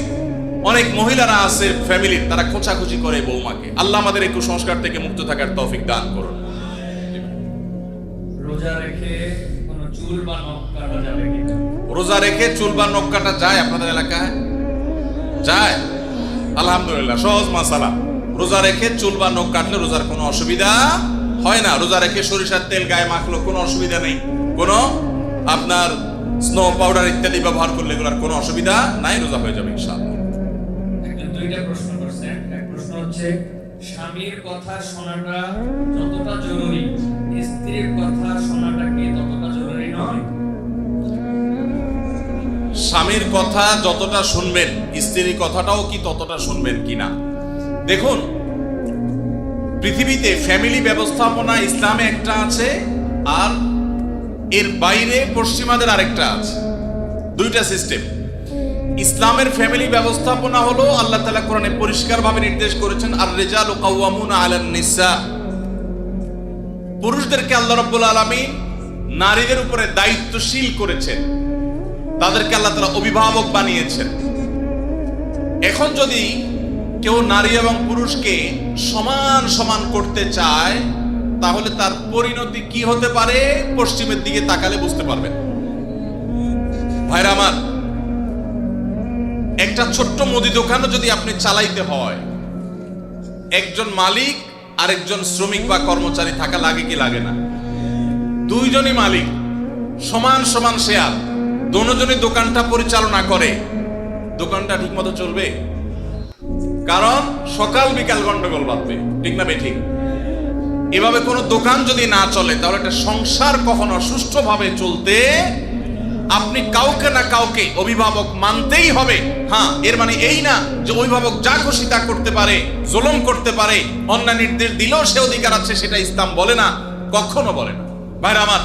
Speaker 1: অনেক মহিলারা আছে ফ্যামিলির, তারা খোঁচাখুচি করে বৌমাকে। আল্লাহ আমাদের এই কুসংস্কার থেকে মুক্ত থাকার তৌফিক দান করুন।
Speaker 2: রোজা রেখে কোনো চুল বা নখ কাটা যাবে কিনা?
Speaker 1: রোজা রেখে চুল বা নখ কাটা যায় আপনাদের এলাকায়? যায়? আলহামদুলিল্লাহ, সহজ মাসালা। রোজা রেখে চুল বা নখ কাটলে রোজার কোনো অসুবিধা হয় না। রোজা রেখে সরিষার তেল গায়ে মাখলো কোনো অসুবিধা নেই। কোনো আপনার স্নো পাউডার ইত্যাদি ব্যবহার করলে এগুলোর কোনো অসুবিধা নাই, রোজা হয়ে যাবে ইনশাআল্লাহ।
Speaker 2: একজন 2টা প্রশ্ন করছেন। এক প্রশ্ন হচ্ছে, স্বামীর কথা শোনাটা যতটা জরুরি, স্ত্রীর কথা শোনাটা কি ততটা জরুরি নয়?
Speaker 1: স্বামীর কথা যতটা শুনবেন, স্ত্রীর কথাটাও কি ততটা শুনবেন কিনা? দেখুন, পৃথিবীতে ফ্যামিলি ব্যবস্থাপনা ইসলামে একটা আছে, আর এর বাইরে পশ্চিমাদের আরেকটা আছে। 2টা সিস্টেম। ইসলামের ফ্যামিলি ব্যবস্থাপনা হলো, আল্লাহ তাআলা কোরআনে পরিষ্কারভাবে নির্দেশ করেছেন, আর-রিজালু কাওয়ামুনা আলান নিসা। পুরুষদেরকে আল্লাহ রাব্বুল আলামিন নারীদের উপরে দায়িত্বশীল করেছেন, তাদেরকে আল্লাহ তাআলা অভিভাবক বানিয়েছেন। এখন যদি কেউ নারী এবং পুরুষকে সমান সমান করতে চায়, তাহলে তার পরিণতি কি হতে পারে পশ্চিমের দিকে তাকালে বুঝতে পারবেন। ভাইরা আমার, একটা ছোট্ট মুদি দোকানও যদি আপনি চালাইতে হয়, একজন মালিক আর একজন শ্রমিক বা কর্মচারী থাকা লাগে কি লাগে না? 2জনই মালিক, সমান সমান শেয়ার, দুজনই দোকানটা পরিচালনা করে, দোকানটা ঠিক মতো চলবে? কারণ সকাল বিকাল গন্ডগোল বাঁধবে। ঠিক না ঠিক? এভাবে কোনো দোকান যদি না চলে, তাহলে একটা সংসার কখনো সুষ্ঠুভাবে চলতে আপনি কাউকে না কাউকে অভিভাবক মানতেই হবে। হ্যাঁ, এর মানে এই না যে অভিভাবক যা খুশি তা করতে পারে, জুলুম করতে পারে, অন্যায় নির্দেশ দিলেও সে অধিকার আছে, সেটা ইসলাম বলে না, কখনো বলে না। ভাইরা আমার,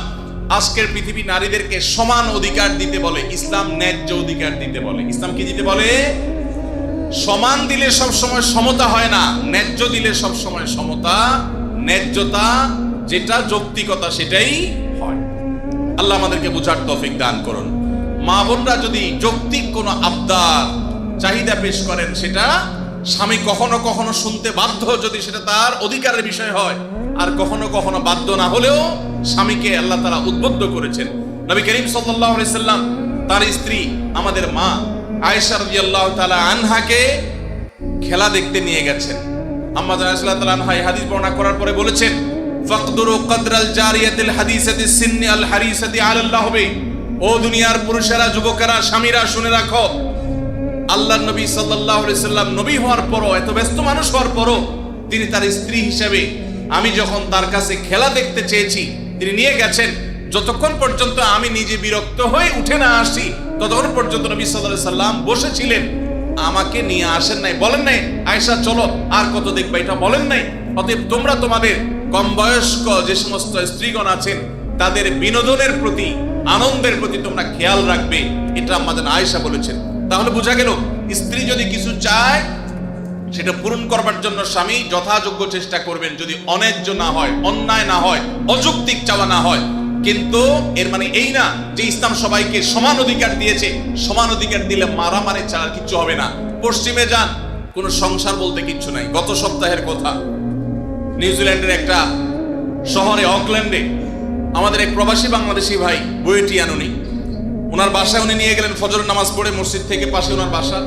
Speaker 1: আজকের পৃথিবী নারীদেরকে সমান অধিকার দিতে বলে, ইসলাম ন্যায্য অধিকার দিতে বলে। ইসলাম কি দিতে বলে? সমান দিলে সব সময় সমতা হয় না, ন্যায্য দিলে সব সময় সমতা, ন্যায্যতা যেটা যৌক্তিকতা সেটাই হয়। আল্লাহ আমাদেরকে বুঝার তৌফিক দান করুন। মা বোনরা যদি যৌক্তিক কোনো আবদার চাহিদা পেশ করেন, সেটা স্বামী কখনো কখনো শুনতে বাধ্য, যদি সেটা তার অধিকারের বিষয় হয়। আর কখনো কখনো বাধ্য না হলেও স্বামীকে আল্লাহ তাআলা উদ্বুদ্ধ করেছেন। নবী করিম সাল্লাল্লাহু আলাইহি সাল্লাম তার স্ত্রী আমাদের মা আয়েশা রাদিয়াল্লাহু তাআলা আনহাকে খেলা দেখতে নিয়ে গেছেন। আম্মা জান আয়েশা রাদিয়াল্লাহু আনহা এই হাদিস বর্ণনা করার পরে বলেছেন, ফাকদুরু কদরাল জারিয়াতিল হাদিসাতি সিন্নি আল হারিসাতি আলাল্লাহ বে। ও দুনিয়ার পুরুষেরা, যুবকেরা, স্বামীরা, শুনে রাখো, আল্লাহর নবী সাল্লাল্লাহু আলাইহি সাল্লাম নবী হওয়ার পরও, এত ব্যস্ত মানুষ হওয়ার পরও, তিনি তার স্ত্রী হিসেবে আমি যখন তার কাছে খেলা দেখতে চেয়েছি তিনি নিয়ে গেছেন। যতক্ষণ পর্যন্ত আমি নিজে বিরক্ত হয়ে উঠে না আসি ততক্ষণ পর্যন্ত নবী সাল্লাল্লাহু আলাইহি সাল্লাম বসেছিলেন, আমাকে নিয়ে আসেন নাই, বলেন নাই আয়েশা চলো আর কত দেখবা, এটা বলেন নাই। অতএব তোমরা তোমাদের কম বয়স্ক যে সমস্ত স্ত্রীগণ আছেন তাদের বিনোদনের প্রতি, আনন্দের প্রতি তোমরা খেয়াল রাখবে, এটা আমাদের আয়েশা বলেছেন। তাহলে বোঝা গেল স্ত্রী যদি কিছু চায় সেটা পূরণ করবার জন্য স্বামী যথাযোগ্য চেষ্টা করবেন, যদি অন্যায্য না হয়, অন্যায় না হয়, অযৌক্তিক চাওয়া না হয়। কিন্তু এর মানে এই না যে ইসলাম সবাইকে সমান অধিকার দিয়েছে, সমান অধিকার দিলে মারামারি ছাড়া কিচ্ছু হবে না। পশ্চিমে যান, কোনো সংসার বলতে কিচ্ছু নাই। গত সপ্তাহের কথা, নিউজিল্যান্ডের একটা শহরে অকল্যান্ডে আমাদের এক প্রবাসী বাংলাদেশি ভাই বুয়েটিয়ান, ওনার বাসায় উনি নিয়ে গেলেন ফজর নামাজ পড়ে, মসজিদ থেকে পাশে ওনার বাসা।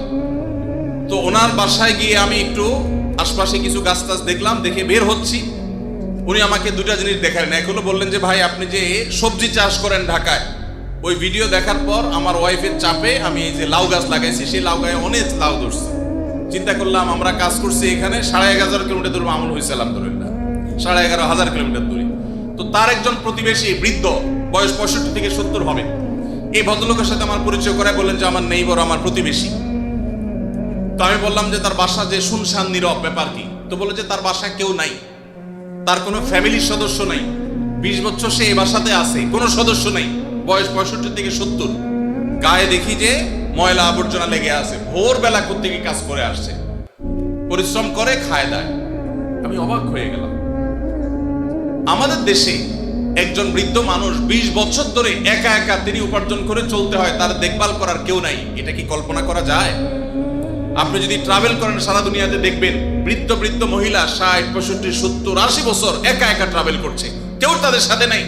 Speaker 1: তো ওনার বাসায় গিয়ে আমি একটু আশপাশে কিছু গাছ টাছ দেখলাম, দেখে বের হচ্ছি। উনি আমাকে দুটা জিনিস দেখালেন। এক হলো বললেন যে ভাই আপনি যে সবজি চাষ করেন ঢাকায়, ওই ভিডিও দেখার পর আমার ওয়াইফের চাপে আমি এই যে লাউ গাছ লাগাইছি, সেই লাউ গায়ে অনেক লাউ ধরছে। চিন্তা করলাম আমরা কাজ করছি এখানে 11,500 কিলোমিটার দূরে আমল হয়েছে আলহামদুলিল্লাহ, 11,500 কিলোমিটার দূরে। তো তার একজন প্রতিবেশী বৃদ্ধ, বয়স 65 থেকে 70 হবে, এই ভদ্রলোকের সাথে আমার পরিচয় করায় বললেন যে আমার নেইবর, আমার প্রতিবেশী। তো আমি বললাম যে তার বাসা যে শুনশান নীরব, ব্যাপার কি? তো বলে যে তার বাসায় কেউ নাই, তার কোনো ফ্যামিলির সদস্য নাই, 20 বছর সে এই বাসাতে আছে, কোনো সদস্য নাই, বয়স 65 থেকে 70। গায়ে দেখি যে ময়লা আবর্জনা লেগে আছে, ভোরবেলা কোত্থেকে কাজ করে আসছে, পরিশ্রম করে খায় দায়। আমি অবাক হয়ে গেলাম। আমাদের দেশে একজন বৃদ্ধ মানুষ 20 বছর ধরে একা একা তিনি উপার্জন করে চলতে হয়, তার দেখভাল করার কেউ নাই। এটা কি কল্পনা করা যায়? আপনি যদি ট্রাভেল করেন সারা দুনিয়াতে দেখবেন বৃদ্ধ বৃদ্ধ মহিলা 60, 65, 70, 80 বছর একা একা ট্রাভেল করছে, কেউ তাদের সাথে নাই।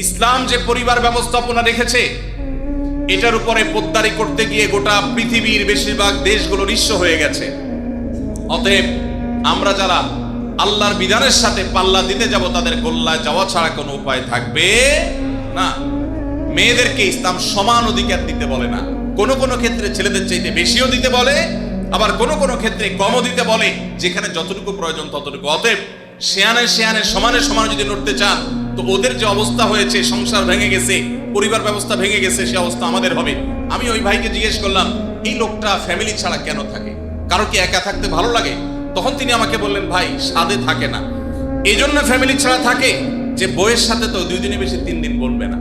Speaker 1: ইসলাম যে পরিবার ব্যবস্থাপনা রেখেছে এটার উপরে পোদ্দারি করতে গিয়ে গোটা পৃথিবীর বেশিরভাগ দেশগুলো নিঃস্ব হয়ে গেছে। অতএব আমরা যারা আল্লাহর বিধানের সাথে পাল্লা দিতে যাব তাদের গোল্লায় যাওয়া ছাড়া কোনো উপায় থাকবে না। মেয়েদেরকে ইসলাম সমান অধিকার দিতে বলে না, কোন কোন ক্ষেত্রে ছেলেদের চাইতে বেশিও দিতে বলে, আবার কোন কোন ক্ষেত্রে কমও দিতে বলে, যেখানে যতটুকু প্রয়োজন ততটুকু। অতএব শেয়ানে শেয়ানে সমানে সমানে যদি নড়তে চান তো ওদের যে অবস্থা হয়েছে, সংসার ভেঙে গেছে, পরিবার ব্যবস্থা ভেঙে গেছে, সে অবস্থা আমাদের হবে। আমি ওই ভাইকে জিজ্ঞেস করলাম এই লোকটা ফ্যামিলি ছাড়া কেন থাকে, কারো কি একা থাকতে ভালো লাগে? তখন তিনি আমাকে বললেন ভাই সাদে থাকে না, এই জন্য ফ্যামিলি ছাড়া থাকে যে বইয়ের সাথে তো 2 দিনে বেশি 3 দিন বলবে না।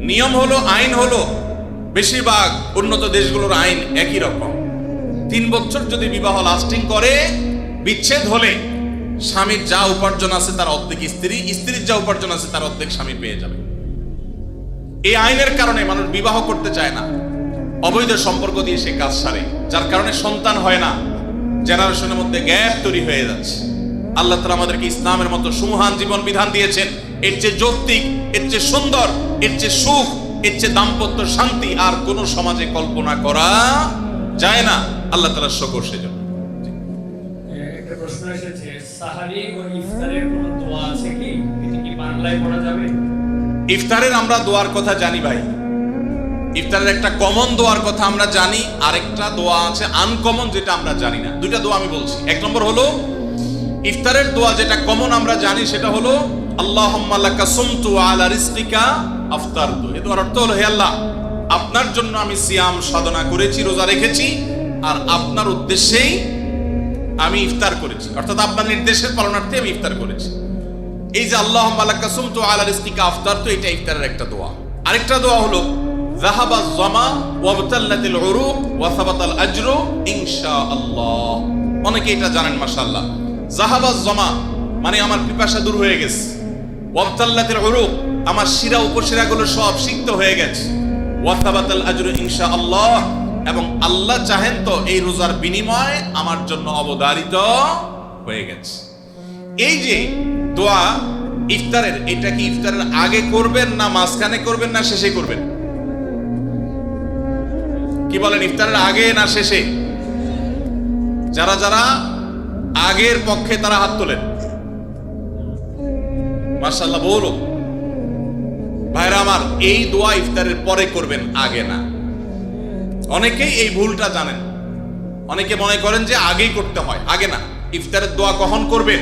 Speaker 1: নিয়ম হলো, আইন হলো, বেশিরভাগ উন্নত দেশগুলোর আইন একই রকম। 3 বছর যদি বিবাহ লাস্টিং করে, বিচ্ছেদ হলে স্বামীর যা উপার্জন আছে তার অর্ধেক স্ত্রী, স্ত্রীর যা উপার্জন আছে তার অর্ধেক স্বামী পেয়ে যাবে। এই আইনের কারণে মানুষ বিবাহ করতে চায় না, অবৈধ সম্পর্ক দিয়ে সে কাজ সারে, যার কারণে সন্তান হয় না, জেনারেশনের মধ্যে গ্যাপ তৈরি হয়ে যাচ্ছে। আল্লাহ তাআলা আমাদেরকে ইসলামের মতো সুমহান জীবন বিধান দিয়েছেন, এর চেয়ে যৌক্তিক, এর চেয়ে সুন্দর, এর চেয়ে সুখ, এর চেয়ে দাম্পত্য শান্তি আর কোন সমাজে কল্পনা করা যায় না। আল্লাহ তাআলার শুকর সেজন্য।
Speaker 2: একটা প্রশ্ন এসেছে, সাহারি ও ইফতারের কোনো দোয়া আছে কি? এটা কি বাংলায় পড়া যাবে?
Speaker 1: ইফতারের আমরা দোয়ার কথা জানি ভাই, ইফতারের একটা কমন দোয়ার কথা আমরা জানি, আরেকটা দোয়া আছে আনকমন যেটা আমরা জানি না। দুইটা দোয়া আমি বলছি। 1 নম্বর হলো ইফতারের দোয়া যেটা কমন আমরা জানি, সেটা হলো আল্লাহুম্মা লাকা সুমতু আলা রিজকিকা আফতারতু। এই দোয়ার অর্থ হলো হে আল্লাহ, আপনার জন্য আমি সিয়াম সাধনা করেছি, রোজা রেখেছি, আর আপনার উদ্দেশ্যেই আমি ইফতার করেছি, অর্থাৎ আপনার নির্দেশের পালনার্থে আমি ইফতার করেছি। এই যে আল্লাহুম্মা লাকা সুমতু আলা রিজকিকা আফতারতু, এটা ইফতারের একটা দোয়া। আরেকটা দোয়া হলো যাহাবা যামা ওয়াবতাল্লাতিল উরুক ওয়া সাবাতাল আজরু ইনশাআল্লাহ। অনেকে এটা জানেন মাশাআল্লাহ। যাহাবা যামা মানে আমার পিপাসা দূর হয়ে গেছে, ওয়াবতাল্লাতিল উরুক আমার শিরা উপশিরাগুলো সব সিক্ত হয়ে গেছে, ওয়া সাবাতাল আজরু ইনশাআল্লাহ এবং আল্লাহ চাহেন তো এই রোজার বিনিময় আমার জন্য অবধারিত হয়ে গেছে। এই যে দোয়া ইফতারের, এটা কি ইফতারের আগে করবেন না মাঝখানে করবেন না শেষে করবেন? কি বলেন, ইফতারের আগে না শেষে? যারা যারা আগের পক্ষে তারা হাত তোলেন, মাশাআল্লাহ। বলো ভাইরা আমার, এই দোয়া ইফতারের পরে করবেন, আগে না। অনেকেই এই ভুলটা জানেন, অনেকে মনে করেন যে আগেই করতে হয়, আগে না। ইফতারের দোয়া কখন করবেন?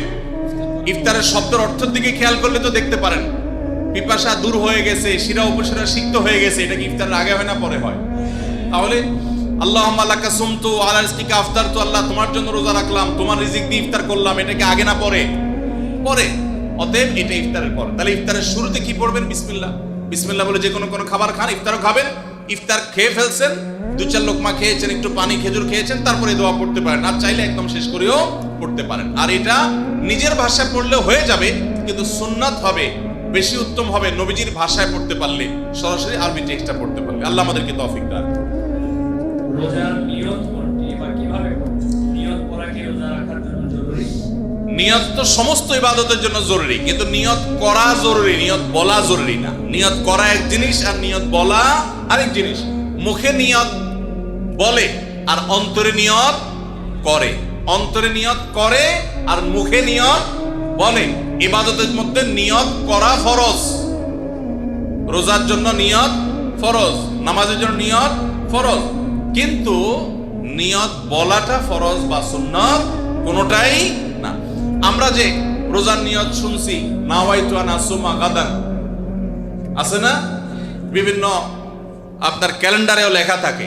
Speaker 1: ইফতারের শব্দের অর্থের দিকে খেয়াল করলে তো দেখতে পারেন পিপাসা দূর হয়ে গেছে, শিরা উপশিরা সিক্ত হয়ে গেছে, এটা কি ইফতারের আগে হয় না পরে হয়? তাহলে আল্লাহুম্মা লাকা সুমতু আলা রিজকিকা আফতারতু, আল্লাহ তোমার জন্য রোজা রাখলাম, তোমার রিজিক দিয়ে ইফতার করলাম, এটা কি আগে না পরে? পরে। অতএব এটা ইফতারের পর। তাহলে ইফতারের শুরুতে কি পড়বেন? বিসমিল্লাহ। বিসমিল্লাহ বলে যে কোনো খাবার খান, ইফতারও খাবেন। ইফতার খেয়ে ফেলছেন, 2-4 লোকমা খেয়েছেন, একটু পানি খেজুর খেয়েছেন, তারপরে দোয়া পড়তে পারেন। আর চাইলে একদম শেষ করেও পড়তে পারেন। আর এটা নিজের ভাষায় পড়লে হয়ে যাবে, কিন্তু সুন্নাত হবে, বেশি উত্তম হবে নবীজির ভাষায় পড়তে পারলে, সরাসরি আরবি টেক্সটটা পড়তে পারলে। আল্লাহ আমাদেরকে তৌফিক দান।
Speaker 2: রোজার নিয়ত কোনটি বা কিভাবে করব? নিয়ত করা কি রোজা রাখার জন্য জরুরি?
Speaker 1: নিয়ত তো সমস্ত ইবাদতের জন্য জরুরি, কিন্তু নিয়ত করা জরুরি, নিয়ত বলা জরুরি না। নিয়ত করা এক জিনিস আর নিয়ত বলা আরেক জিনিস। মুখে নিয়ত বলে আর অন্তরে নিয়ত করে, অন্তরে নিয়ত করে আর মুখে নিয়ত বলে। ইবাদতের মধ্যে নিয়ত করা ফরজ। রোজার জন্য নিয়ত ফরজ, নামাজের জন্য নিয়ত ফরজ, কিন্তু নিয়ত বলাটা ফরজ বা সুন্নাত কোনোটাই না। আমরা যে রোজার নিয়ত শুনছি, নাওয়াইতু আন আসুমা গাদান, আছে না? বিভিন্ন আপনার ক্যালেন্ডারেও লেখা থাকে,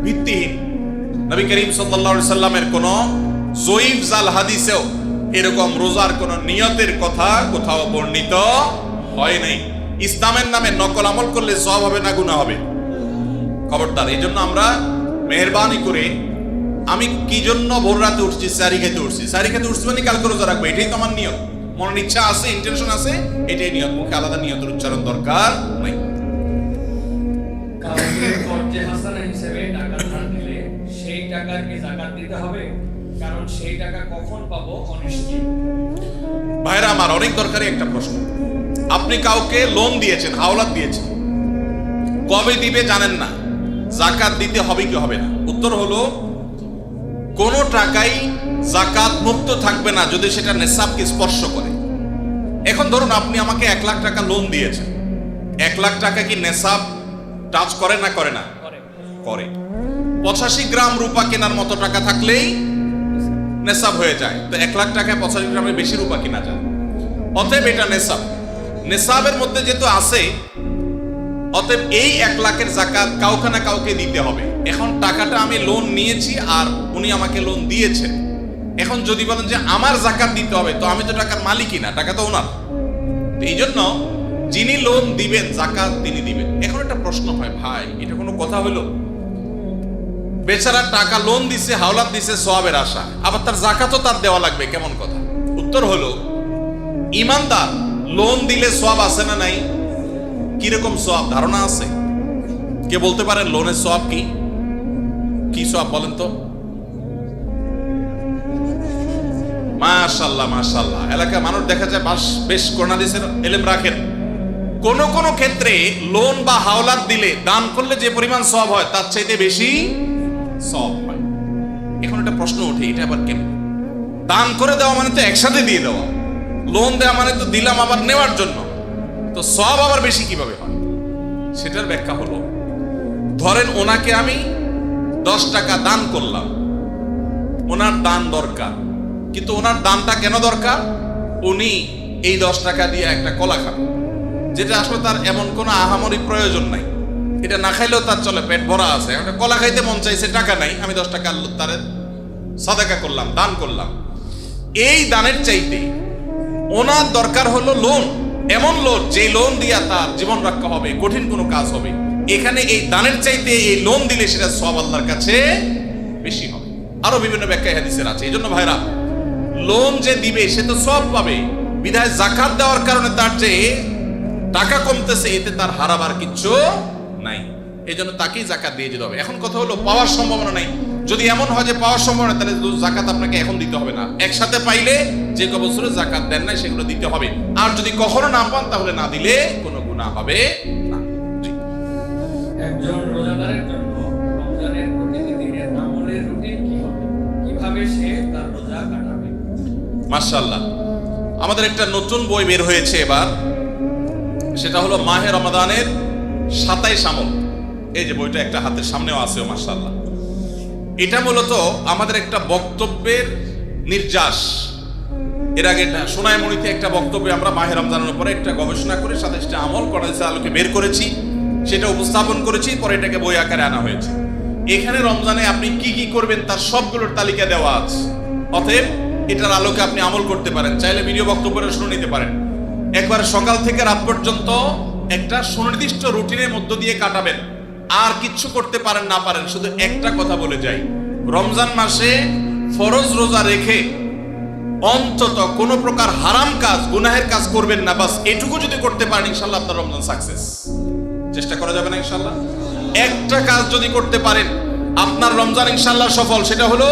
Speaker 1: ভিত্তিহীন। নবী করিম সাল্লাল্লাহু আলাইহি সাল্লামের কোন জয়ীফ জাল হাদিসেও এরকম রোজার কোন নিয়তের কথা কোথাও বর্ণিত হয় নাই। ইসলামের নামে নকল আমল করলে সওয়াব হবে না গুনাহ হবে? খবরদার। এই জন্য আমরা মেহেরবানি করে, আমি কি জন্য ভোর রাতে উঠছি? সারি খেতে উঠছি, সারি খেতে উঠছি মানে কালকে রোজা রাখবো, এটাই তো আমার নিয়ত। মনের ইচ্ছা আছে, ইন্টেনশন আছে, এটাই নিয়ত। মুখে আলাদা নিয়তের উচ্চারণ দরকার নাই।
Speaker 2: কাউকে কর্জে হাসানা হিসেবে টাকা ধার দিলে সেই টাকার কি যাকাত দিতে হবে? কারণ সেই টাকা কখন পাবো অনিশ্চিত।
Speaker 1: ভাইরা আমার, অনেক দরকারি একটা প্রশ্ন। আপনি কাউকে লোন দিয়েছেন, হাওলাত দিয়েছেন, কবে দিবে জানেন না, যাকাত দিতে হবে কি হবে না? উত্তর হলো, কোন টাকাই যাকাত মুক্ত থাকবে না যদি সেটা নেসাবকে স্পর্শ করে। এখন ধরুন আপনি আমাকে 1 লাখ টাকা লোন দিয়েছেন, 1 লাখ টাকা কি নেসাব টাচ করে না করে না? করে। 85 গ্রাম রূপা কেনার মতো টাকা থাকলেই নেসাব হয়ে যায়। তো 1 লাখ টাকায় 85 গ্রামের বেশি রূপা কিনা যায়। অতএব এটা নেসাব। নেসাবের মধ্যে যেহেতু আছে, অতএব এই 1 লাখের যাকাত কাউকে না কাউকে দিতে হবে। এখন টাকাটা আমি লোন নিয়েছি আর উনি আমাকে লোন দিয়েছেন। এখন যদি বলেন যে আমার যাকাত দিতে হবে, তো আমি তো টাকার মালিকই না, টাকা তো ওনার। এই জন্য যিনি লোন দিবেন যাকাত তিনি দিবেন। এখন একটা প্রশ্ন হয়, ভাই এটা কোনো কথা হলো? বেচারা টাকা লোন দিছে, হাওলাত দিছে সওয়াবের আশা, আবার তার যাকাতও তার দেওয়া লাগবে, কেমন কথা? উত্তর হলো, ইমানদার লোন দিলে সওয়াব আছে না নাই? কিরকম সওয়াব ধারণা আছে? কে বলতে পারেন লোনের সওয়াব কি? কি সওয়াব বলেন তো? মাশাআল্লাহ মাশাআল্লাহ। এলাকার মানুষ দেখা যায় বেশ কোরআন হাদিসের ইলম রাখেন। কোন কোন ক্ষেত্রে লোন বা হাওলাত দিলে, দান করলে যে পরিমাণ সওয়াব হয় তার চাইতে বেশি সওয়াব হয়। এখন একটা প্রশ্ন ওঠে, এটা আবার কেন? দান করে দেওয়া মানে তো একসাথে দিয়ে দেওয়া, লোন দেওয়া মানে তো দিলাম আবার নেওয়ার জন্য, তো সওয়াব আবার বেশি কিভাবে হয়? সেটার ব্যাখ্যা হলো, ধরেন ওনাকে আমি 10 টাকা দান করলাম, ওনার দান দরকার, কিন্তু ওনার দানটা কেন দরকার? উনি এই 10 টাকা দিয়ে একটা কলা খাবে, যেটা আসলে তার এমন কোনো আহামরি প্রয়োজন নাই, এটা না খাইলেও তার চলে, পেট ভরা আছে। একটা কলা খাইতে মন চাইছে, টাকা নাই, আমি 10 টাকা তার সাদাকা করলাম, দান করলাম। এই দানের চাইতে ওনার দরকার হলো লোন, এমন লোন যে লোন দিয়া তার জীবন রক্ষা হবে, কঠিন কোনো কাজ হবে। এখানে এই দানের চাইতে এই লোন দিলে সেটা সওয়াব আল্লাহর কাছে বেশি হবে। আরো বিভিন্ন ব্যাখ্যা হাদিসের আছে। এই জন্য ভাইরা, লোন যে দিবে সে তো সওয়াব পাবে, বিধায় যাকাত দেওয়ার কারণে তার যে টাকা কমতেছে, এতে তার হারাবার কিচ্ছু নাই। এই জন্য তাকেই যাকাত দিয়ে যেতে হবে। এখন কথা হলো, পাওয়ার সম্ভাবনা নাই। যদি এমন হয় যে পাওয়ার সম্ভাবনা, তাহলে যাকাত আপনাকে এখন দিতে হবে না। একসাথে পাইলে যে বছরে যাকাত দেন নাই সেগুলো দিতে হবে। আর যদি কখনো না পান, তাহলে না দিলে কোনো গুনাহ হবে না।
Speaker 2: একজন রোজাদারের জন্য রমজানের প্রতিটি দিনের আমলের রুটিন কি হবে? কিভাবে সে তার রোজা কাটাবে?
Speaker 1: মাশাআল্লাহ, আমাদের একটা নতুন বই বের হয়েছে এবার, সেটা হলো মাহে রমাদানের 27 আমল। এই যে বইটা একটা হাতের সামনেও আছে, মাশাআল্লাহ। এটা মূলত আমাদের একটা বক্তব্যের নির্যাস। এর আগে সোনাইমণিতে একটা বক্তব্যে আমরা মাহে রমজানের উপরে একটা গবেষণা করে 27টা আমল কোরআনের আলোকে বের করেছি, সেটা উপস্থাপন করেছি, পরে এটাকে বই আকারে আনা হয়েছে। এখানে রমজানে আপনি কি কি করবেন তার সবগুলোর তালিকা দেওয়া আছে। অতএব এটার আলোকে আপনি আমল করতে পারেন, চাইলে ভিডিও বক্তব্যটা শুনে নিতে পারেন। একবার সকাল থেকে রাত পর্যন্ত একটা সুনির্দিষ্ট রুটিনের মধ্য দিয়ে কাটাবেন, আর কিচ্ছু করতে পারেন না পারেন, শুধু একটা কথা বলে যাই, রমজান মাসে ফরজ রোজা রেখে অন্তত কোন প্রকার হারাম কাজ, গুনাহের কাজ করবেন না। বাস এটুকু যদি করতে পারেন ইনশাআল্লাহ আপনার রমজান সাকসেস। চেষ্টা করা যাবে না ইনশাআল্লাহ? একটা কাজ যদি করতে পারেন আপনার রমজান ইনশাআল্লাহ সফল। সেটা হলো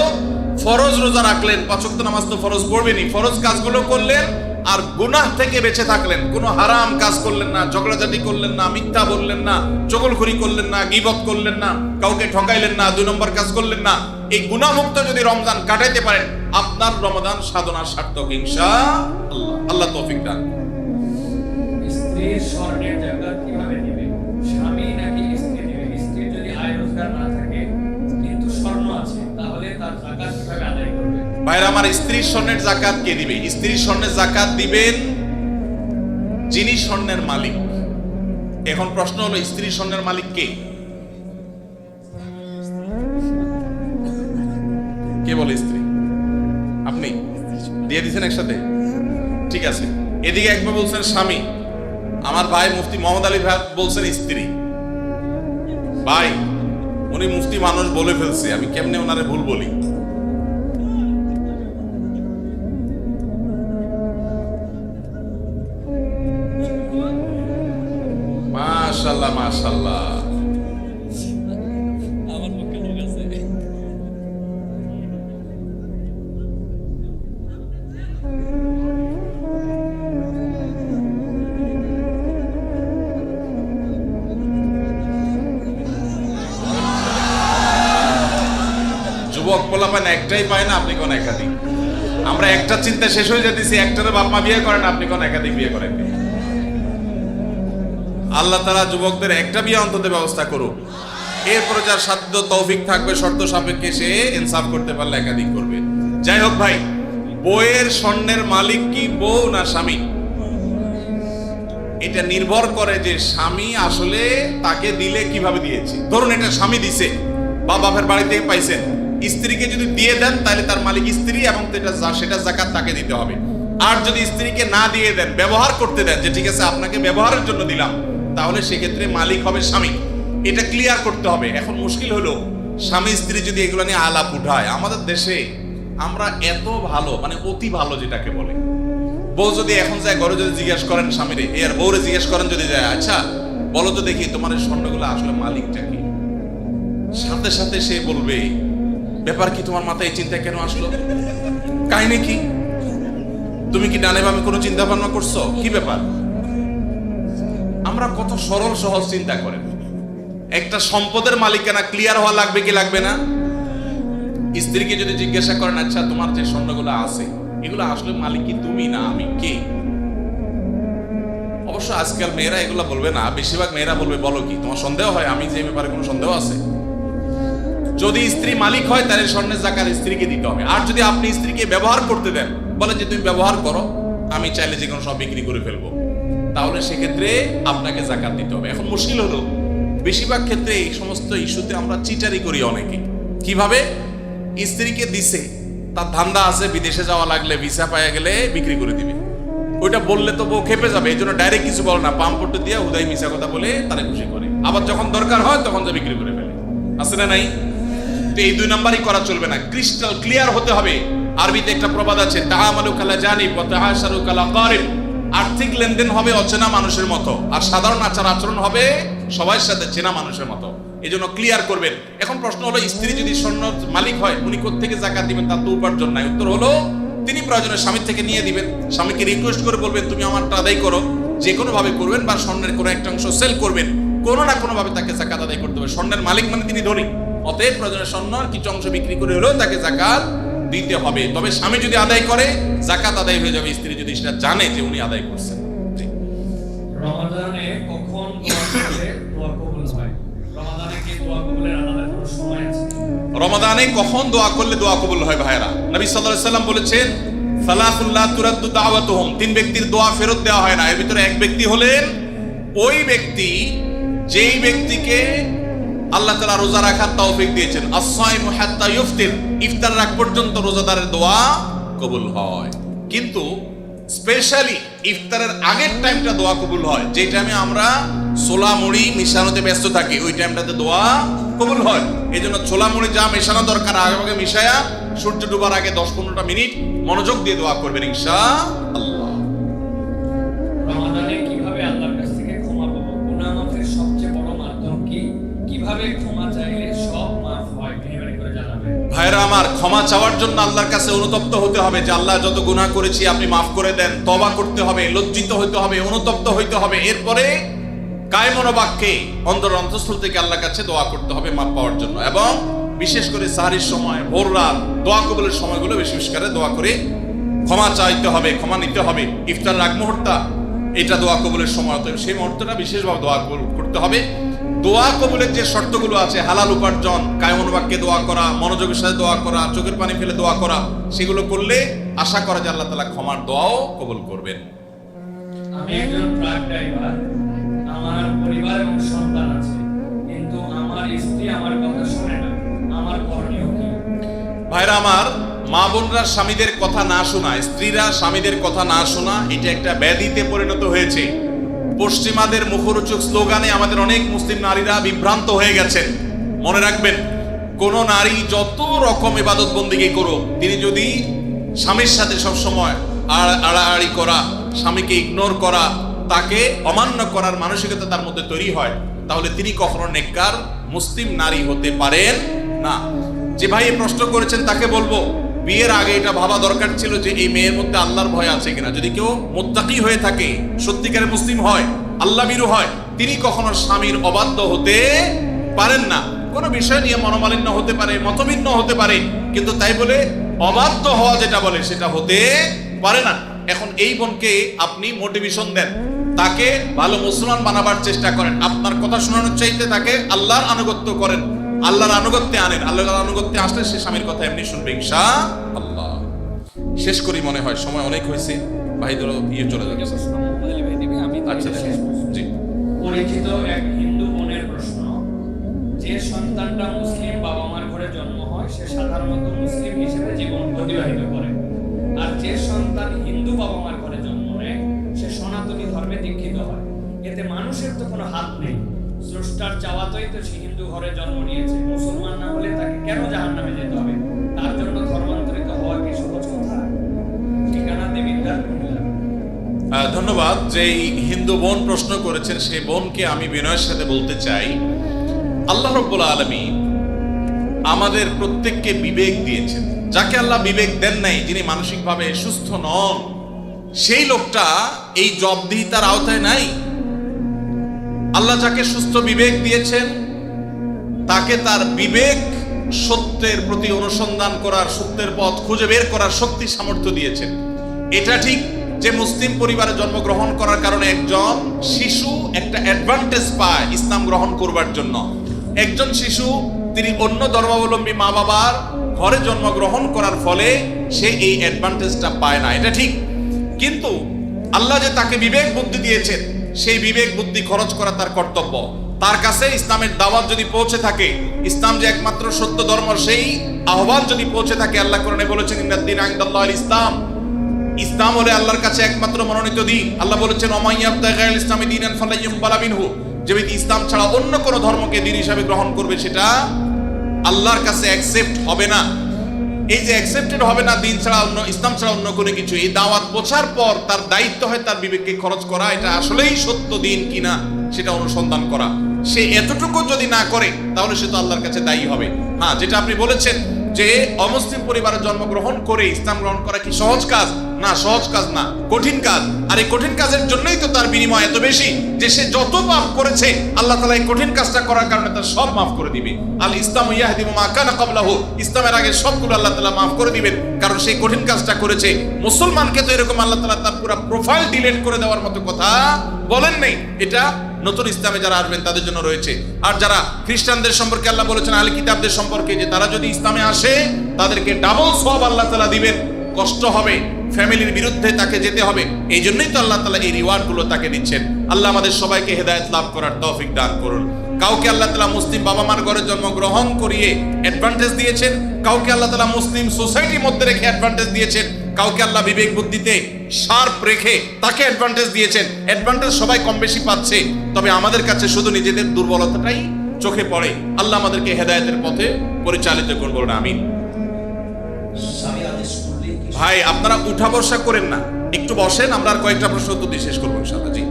Speaker 1: ফরজ রোজা রাখলেন, 5 ওয়াক্ত নামাজ তো ফরজ পড়বেনই, ফরজ কাজগুলো করলেন, আর গুনাহ থেকে বেঁচে থাকলেন। কোনো হারাম কাজ করলেন না, ঝগড়াঝাটি করলেন না, মিথ্যা বললেন না, চগলখড়ি করলেন না, গীবত করলেন না, কাউকে ঠকাইলেন না, 2 নম্বর কাজ করলেন না। এই গুনাহমুক্ত যদি রমজান কাটাইতে পারেন আপনার রমাদান সাধনা সার্থক ইনশাআল্লাহ। আল্লাহ তৌফিক দান।
Speaker 2: স্ত্রীর স্বর্ণের জাকাত কিভাবে দিবে? স্বামী নাকি স্ত্রী দিবে? স্ত্রী যদি আয় রোজগার না থাকে কিন্তু স্বর্ণ আছে, তাহলে তার জাকাত কিভাবে আদায় করবে?
Speaker 1: ভাইরা আমার, স্ত্রীর স্বর্ণের জাকাত কে দিবে? স্ত্রীর স্বর্ণের জাকাত দিবেন যিনি স্বর্ণের মালিক। এখন প্রশ্ন হলো স্ত্রীর স্বর্ণের মালিক কে? কে বলে স্ত্রী? আপনি দিয়ে দিচ্ছেন একসাথে? ঠিক আছে, এদিকে একবার বলছেন স্বামী, আমার ভাই মুফতি মোহাম্মদ আলী ভাই বলছেন স্ত্রী। ভাই উনি মুফতি মানুষ বলে ফেলছে, আমি কেমনে ওনারে ভুল বলি? মাশাআল্লাহ মাশাআল্লাহ।
Speaker 2: আমার পক্ষে লোক আছে।
Speaker 1: যুবক পোলাপান একটাই পায় না, আপনি কোন একাধিক? আমরা একটা চিন্তা শেষ হয়ে যেতেছি, একটারে বাপ মা বিয়ে করেন, আপনি কোন একাধিক বিয়ে করেন? আল্লাহ তাআলা যুবকদের একটা বিয়ে অন্তত ব্যবস্থা করুক। এরপরে যার সাধ্য তৌফিক থাকবে শর্ত সাপেক্ষে সে ইনসাফ করতে পারলে একাধিক করবে। যাই হোক ভাই, বউয়ের স্বর্ণের মালিক কি বউ না স্বামী? এটা নির্ভর করে যে স্বামী আসলে তাকে দিলে কিভাবে দিয়েছে। ধরুন এটা স্বামী দিছে বা বাপের বাড়ি থেকে পাইছেন, স্ত্রীকে যদি দিয়ে দেন তাহলে তার মালিক স্ত্রী এবং সেটা যাকাত তাকে দিতে হবে। আর যদি স্ত্রীকে না দিয়ে দেন, ব্যবহার করতে দেন, যে ঠিক আছে আপনাকে ব্যবহারের জন্য দিলাম, তাহলে সেক্ষেত্রে মালিক হবে স্বামী। এটা ক্লিয়ার করতে হবে। এখন মুশকিল হলো স্বামী স্ত্রী যদি এগুলো নিয়ে আলাপ উঠায়, আমাদের দেশে আমরা এত ভালো, মানে অতি ভালো যেটাকে বলে, বউ যদি এখন যায় ঘরে যদি জিজ্ঞেস করেন স্বামীরে, এর বউরে জিজ্ঞেস করেন যদি যায়, আচ্ছা বলো তো দেখি তোমার এই স্বর্ণগুলো আসলে মালিকটা কি, সাথে সাথে সে বলবে ব্যাপার কি, তোমার মাথায় এই চিন্তা কেন আসলো, কাহিনী কি, তুমি কি ডানে বামে কোনো চিন্তা ভাবনা করছো, কি ব্যাপার? আমরা কত সরল সহজ চিন্তা করেন। একটা সম্পদের মালিকানা ক্লিয়ার হওয়া লাগবে কি লাগবে না? স্ত্রীকে যদি জিজ্ঞাসা করেন, আচ্ছা তোমার যে স্বর্ণগুলো আছে এগুলো আসলে মালিক কি তুমি না আমি কে? অবশ্য আজকাল মেয়েরা এগুলো বলবে না, বেশিরভাগ মেয়েরা বলবে বলো কি তোমার সন্দেহ হয় আমি যে ব্যাপারে কোনো সন্দেহ আছে? যদি স্ত্রী মালিক হয় তাহলে স্বর্ণের জাকাত স্ত্রীকে দিতে হবে। আর যদি আপনি স্ত্রীকে ব্যবহার করতে দেন, বলেন যে তুমি ব্যবহার করো, আমি চাইলে যে কোনো সব বিক্রি করে ফেলবো, তাহলে সেক্ষেত্রে আপনাকে জাকাত দিতে হবে। এখন মুশকিল হলো বেশিরভাগ ক্ষেত্রে এই সমস্ত ইস্যুতে আমরা চিটারি করি অনেকে। কিভাবে? স্ত্রীকে দিছে, তার ধান্দা আছে বিদেশে যাওয়া লাগলে ভিসা পাওয়া গেলে বিক্রি করে দিবে, ওইটা বললে তো বউ খেপে যাবে, এই জন্য ডাইরেক্ট কিছু বলে না, পাম্পট দিয়ে হুদাই মিশা কথা বলে তারা খুশি করে, আবার যখন দরকার হয় তখন যা বিক্রি করে ফেলে। আছে না নাই? তো এই 2 নাম্বারই করা চলবে না, ক্রিস্টাল ক্লিয়ার হতে হবে। আরবিতে একটা প্রবাদ আছে, তাআমালু কালা জানিব ওয়া তাহাশারু কালা কারিব। আর্থিক লেনদেন হবে অচেনা মানুষের মতো, আর সাধারণ আচার আচরণ হবে সবার সাথে চেনা মানুষের মতো। এই জন্য ক্লিয়ার করবেন। এখন প্রশ্ন হলো, স্ত্রী যদি স্বর্ণ মালিক হয় উনি কোত্থেকে জাকাত দিবেন? তার তো উপার্জন নাই। উত্তর হলো তিনি প্রয়োজনে স্বামীর থেকে নিয়ে দিবেন, স্বামীকে রিকোয়েস্ট করে বলবেন তুমি আমারটা আদায় করো, যে কোনো ভাবে করবেন, বা স্বর্ণের কোনো একটা অংশ সেল করবেন, কোনো না কোনো ভাবে তাকে জাকাত আদায় করতে হবে। স্বর্ণের মালিক মানে তিনি ধনী, অতএব প্রয়োজনে স্বর্ণ কিছু অংশ বিক্রি করে হলেও তাকে জাকাত দিতে হবে। তবে স্বামী যদি আদায় করে জাকাত আদায় হয়ে যাবে, স্ত্রী যদি সেটা জানে যে উনি আদায় করছেন।
Speaker 2: রমাদানে কখন দোয়া করলে দোয়া কবুল হয়? রমাদানে কি দোয়া কবুলের আলাদা কোনো সময় আছে?
Speaker 1: রমাদানে কখন দোয়া করলে দোয়া কবুল হয় ভাইরা? নবী সাল্লাল্লাহু আলাইহি সাল্লাম বলেছেন, সালাতুল লা তুরাদ্দু দাওয়াতুহুম, তিন ব্যক্তির দোয়া ফেরত দেওয়া হয় না। এর ভিতরে এক ব্যক্তি হলেন ওই ব্যক্তি যেই ব্যক্তিকে আল্লাহ তাআলা রোজা রাখার তৌফিক দিয়েছেন। as-সাইমু হাত্তা ইফতির, ইফতার রাখ পর্যন্ত রোজাদারের দোয়া কবুল হয়। কিন্তু স্পেশালি ইফতারের আগের টাইমটা দোয়া কবুল হয়, যে টাইমে আমরা ছোলা মুড়ি মিশানোতে ব্যস্ত থাকি, ওই টাইমটাতে দোয়া কবুল হয়। এই জন্য ছোলা মুড়ি যা মেশানো দরকার আগে মিশায়া সূর্য ডুবার আগে 10-15টা মিনিট মনোযোগ দিয়ে দোয়া করবেন ইনশাআল্লাহ।
Speaker 2: রমাদানে কিভাবে আল্লাহর কাছ থেকে ক্ষমা পাবো? গুনাহ মাফের সবচেয়ে বড় মাধ্যম কি? কিভাবে ক্ষমা চাইলে সব মাফ হয়? মেহেরবানি করে জানাবেন।
Speaker 1: ভাইরা আমার, ক্ষমা চাওয়ার জন্য আল্লাহর কাছে অনুতপ্ত হতে হবে যে আল্লাহ যত গুনাহ করেছি আপনি মাফ করে দেন। তওবা করতে হবে, লজ্জিত হতে হবে, অনুতপ্ত হইতে হবে। এরপরে কায়মনোবাক্যে অন্তর অন্তঃস্থল থেকে আল্লাহর কাছে দোয়া করতে হবে মাফ পাওয়ার জন্য। এবং বিশেষ করে সাহরির সময়, ভোর রাত, দোয়া কবুলের সময়গুলো বেশি বেশি করে দোয়া করে ক্ষমা চাইতে হবে, ক্ষমা নিতে হবে। ইফতার আগ মুহূর্তটা এটা দোয়া কবুলের সময়, তো সেই মুহূর্তটা বিশেষভাবে দোয়া করতে হবে। দোয়া কবুলের যে শর্তগুলো আছে, হালাল উপার্জন, কায়মনোবাক্যে দোয়া করা, মনোযোগের সাথে দোয়া করা, চোখের পানি ফেলে দোয়া করা, সেগুলো করলে আশা করা যায় আল্লাহ তাআলা ক্ষমার দোয়াও কবুল করবেন।
Speaker 2: আমি একজন ট্রাক ড্রাইভার, আমার পরিবার এবং সন্তান আছে, কিন্তু আমার স্ত্রী আমার কথা শোনে না, আমার করণীয় কি?
Speaker 1: ভাইরা আমার, মা বোনরা স্বামীদের কথা না শোনা, স্ত্রীরা স্বামীদের কথা না শোনা, এটা একটা ব্যাধিতে পরিণত হয়েছে। পশ্চিমাদের মুখরোচক স্লোগানে আমাদের অনেক মুসলিম নারীরা বিভ্রান্ত হয়ে গেছেন। মনে রাখবেন, কোন নারী যত রকম ইবাদত বন্দেগী করুক, তিনি যদি স্বামীর সাথে সবসময় আড়াআড়ি করা, স্বামীকে ইগনোর করা, তাকে অমান্য করার মানসিকতা তার মধ্যে তৈরি হয়, তাহলে তিনি কখনো নেককার মুসলিম নারী হতে পারেন না। যে ভাই এই প্রশ্ন করেছেন তাকে বলবো, বিয়ের আগে এটা ভাবা দরকার ছিল যে এই মেয়ের মধ্যে আল্লাহর ভয় আছে কিনা। যদি কেউ মুত্তাকি হয়ে থাকে, সত্যিকারের মুসলিম হয়, আল্লাহ ভীরু হয়, তিনি কখনো স্বামীর অবাধ্য হতে পারেন না। কোনো বিষয় নিয়ে মনোমালিন্য হতে পারে, মতভিন্ন হতে পারে, কিন্তু তাই বলে অবাধ্য হওয়া যেটা বলে সেটা হতে পারে না। এখন এই বোনকে আপনি মোটিভেশন দেন, তাকে ভালো মুসলমান বানাবার চেষ্টা করেন। আপনার কথা শোনানোর চাইতে তাকে আল্লাহর আনুগত্য করেন, আল্লাহর আনুগত্যে আনেন। আল্লাহর আনুগত্যে আসলে সে স্বামীর কথা এমনি শুনবে ইনশাআল্লাহ। শেষ করি, মনে হয় সময় অনেক হয়েছে, ভাইদেরও চলে যাচ্ছে। আচ্ছা জি।
Speaker 2: পরিচিত এক হিন্দু বোনের প্রশ্ন, যে সন্তানটা মুসলিম বাবা মার ঘরে জন্ম হয় সে সাধারণত মুসলিম হিসেবে জীবন অতিবাহিত করে, আর যে সন্তান হিন্দু বাবা মার ঘরে জন্ম নেয় সে সনাতনী ধর্মে দীক্ষিত হয়। এতে মানুষের তো কোনো হাত নেই, স্রষ্টার চাওয়াতেই তো সে হিন্দু ঘরে জন্ম নিয়েছে। মুসলমান না হলে তাকে কেন জাহান্নামে যেতে হবে? তার জন্য ধর্মান্তরিত হওয়া কি সহজ কথা? ঠিকানা দেবিদ্দার কুমিল্লা।
Speaker 1: ধন্যবাদ। যে হিন্দু বোন প্রশ্ন করেছেন সেই বোনকে আমি বিনয়ের সাথে বলতে চাই, আল্লাহ রাব্বুল আলামিন আমাদের প্রত্যেককে বিবেক দিয়েছেন। যাকে আল্লাহ বিবেক দেন নাই, যিনি মানসিকভাবে সুস্থ নন, সেই লোকটা এই জবাবদিহিতার আওতায় নাই। আল্লাহ যাকে সুস্থ বিবেক দিয়েছেন তাকে তার বিবেক সত্যের প্রতি অনুসন্ধান করার, সত্যের পথ খুঁজে বের করার শক্তি সামর্থ্য দিয়েছেন। এটা ঠিক যে মুসলিম পরিবারে জন্মগ্রহণ করার কারণে একজন শিশু একটা অ্যাডভান্টেজ পায় ইসলাম গ্রহণ করবার জন্য। একজন শিশু তিনি অন্য ধর্মাবলম্বী মা বাবার ঘরে জন্মগ্রহণ করার ফলে সে এই অ্যাডভান্টেজটা পায় না, এটা ঠিক। কিন্তু আল্লাহ যে তাকে বিবেক বুদ্ধি দিয়েছেন, সেই বিবেক বুদ্ধি খরচ করা তার কর্তব্য। তার কাছে ইসলামের দাওয়াত যদি পৌঁছে থাকে, ইসলাম যে একমাত্র সত্য ধর্ম, সেই আহ্বান যদি পৌঁছে থাকে, আল্লাহ কোরআনে বলেছেন ইন্নাদ-দীন ইনদাল্লাহিল ইসলাম, ইসলাম হলো আল্লাহর কাছে একমাত্র মনোনীত দিন। আল্লাহ বলেছেন ওমান ইয়াবতাগি গায়রাল ইসলামি দীনান ফালান ইউকবালা মিনহু, যে ব্যক্তি ইসলাম ছাড়া অন্য কোনো ধর্মকে দ্বীন হিসাবে গ্রহণ করবে সেটা আল্লাহর কাছে অ্যাকসেপ্ট হবে না। এই যে অ্যাকসেপ্টেড হবে না দিন ছাড়া অন্য, ইসলাম ছাড়া অন্য কোনো কিছু, এই দাওয়াত পৌঁছার পর তার দায়িত্ব হয় তার বিবেককে খরচ করা, এটা আসলেই সত্য দিন কিনা সেটা অনুসন্ধান করা। সে এতটুকু যদি না করে তাহলে সে তো আল্লাহর কাছে দায়ী হবে। হ্যাঁ, যেটা আপনি বলেছেন যে অমুসলিম পরিবারে জন্মগ্রহণ করে ইসলাম গ্রহণ করা কি সহজ কাজ? না, সহজ কাজ না, কঠিন কাজ। আর এই কঠিন কাজের জন্যই তো তার বিনিময় এত বেশি, যে সে যত পাপ করেছে আল্লাহ তাআলা এই কঠিন কাজটা করার কারণে তার সব মাফ করে দিবে। আল ইসলামু ইয়াহদিমু মা কানা ক্বাবলাহু, ইসলামের আগে সবগুলো আল্লাহ তাআলা মাফ করে দিবেন, কারণ সেই কঠিন কাজটা করেছে। মুসলমানকে তো এরকম আল্লাহ তাআলা তার পুরো প্রোফাইল ডিলিট করে দেওয়ার মতো কথা বলেন নাই। এটা নতুন ইসলামে যারা আসবেন তাদের জন্য রয়েছে। আর যারা খ্রিস্টানদের সম্পর্কে আল্লাহ বলেছেন, আহলে কিতাবদের সম্পর্কে, যে তারা যদি ইসলামে আসে তাদেরকে ডাবল সওয়াব আল্লাহ তাআলা দিবেন। কষ্ট হবে, ফ্যামিলির বিরুদ্ধে তাকে যেতে হবে, এই জন্যই তো আল্লাহ তাআলা এই রিওয়ার্ড গুলো তাকে দিচ্ছেন। আল্লাহ আমাদের সবাইকে হেদায়েত লাভ করার তৌফিক দান করুন। কাউকে আল্লাহ তাআলা মুসলিম বাবা মার ঘরে জন্মগ্রহণ করিয়ে অ্যাডভান্টেজ দিয়েছেন, কাউকে আল্লাহ তাআলা মুসলিম সোসাইটির মধ্যে রেখে অ্যাডভান্টেজ দিয়েছেন, কাউকে আল্লাহ বিবেক বুদ্ধিতে শার্প রেখে তাকে অ্যাডভান্টেজ দিয়েছেন। অ্যাডভান্টেজ সবাই কম বেশি পাচ্ছে, তবে আমাদের কাছে শুধু নিজেদের দুর্বলতাটাই চোখে পড়ে। আল্লাহ আমাদেরকে হেদায়েতের পথে পরিচালিত করুন, বলুন আমিন। ভাই আপনারা উঠা বসা করেন না, একটু বসেন, আমরা আর কয়েকটা প্রশ্ন উত্তর দিয়ে শেষ করবো ইনশাআল্লাহ। জি,